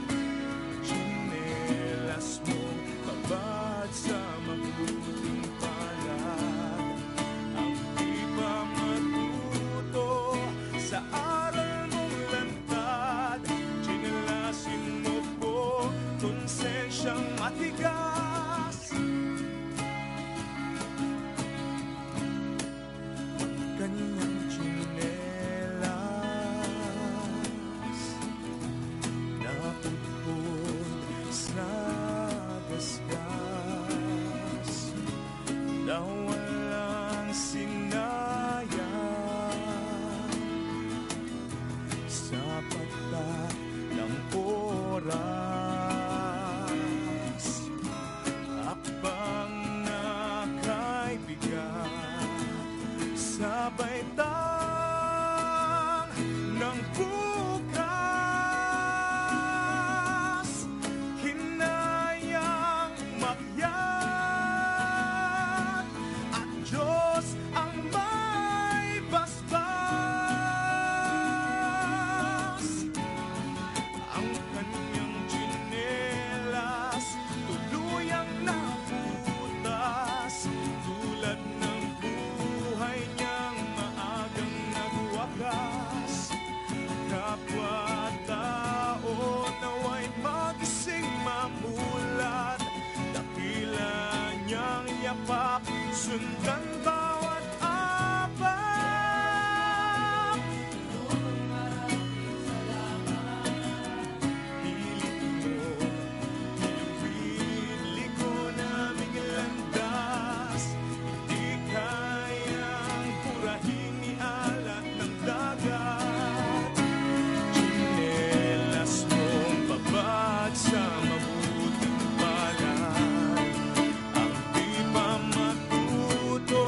Tsinelas mo babad sa mabuting palad, ang di pa matuto sa aral mong lantad. Tsinelasin mo po konsensyang matigas. Kanyang tsinelas napupod sa gasgas, na walang sinayang sa patat ng oras. Akbang na kaibigan sa baitang ng bukas, hinayang makyat at Diyos ang may basbas. Ang kanyang tsinelas tuluyang nabutas, tulad ng buhay niyang maagang nagwakas. Kapwa-tao nawa'y magising mamulat, dakila niyang yapak, sundan bawat apak. Pilit mo, iluwid, liko naming landas, hindi kayang purahin ni alat ng dagat. Tsinelas mong babad sa mabuting palad, ang di pa matuto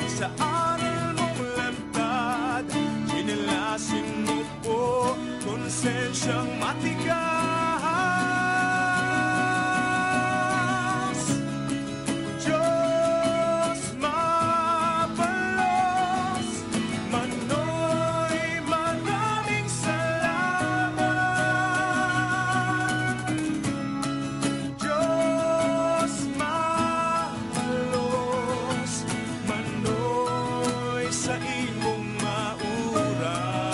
sa aral mong lantad. Tsinelasin mo po konsensyang matigas. Diyos mabalos, Manoy, maraming salamat. Diyos mabalos, Manoy, sa imong maurang.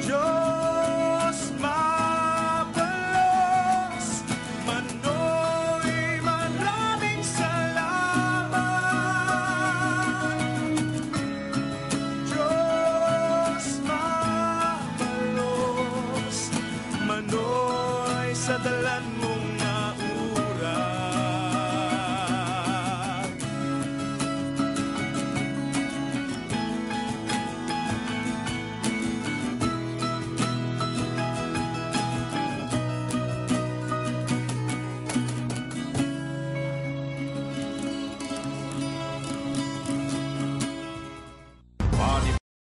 Diyos mabalos, Manoy, maraming salamat. Diyos mabalos, Manoy, sa dalan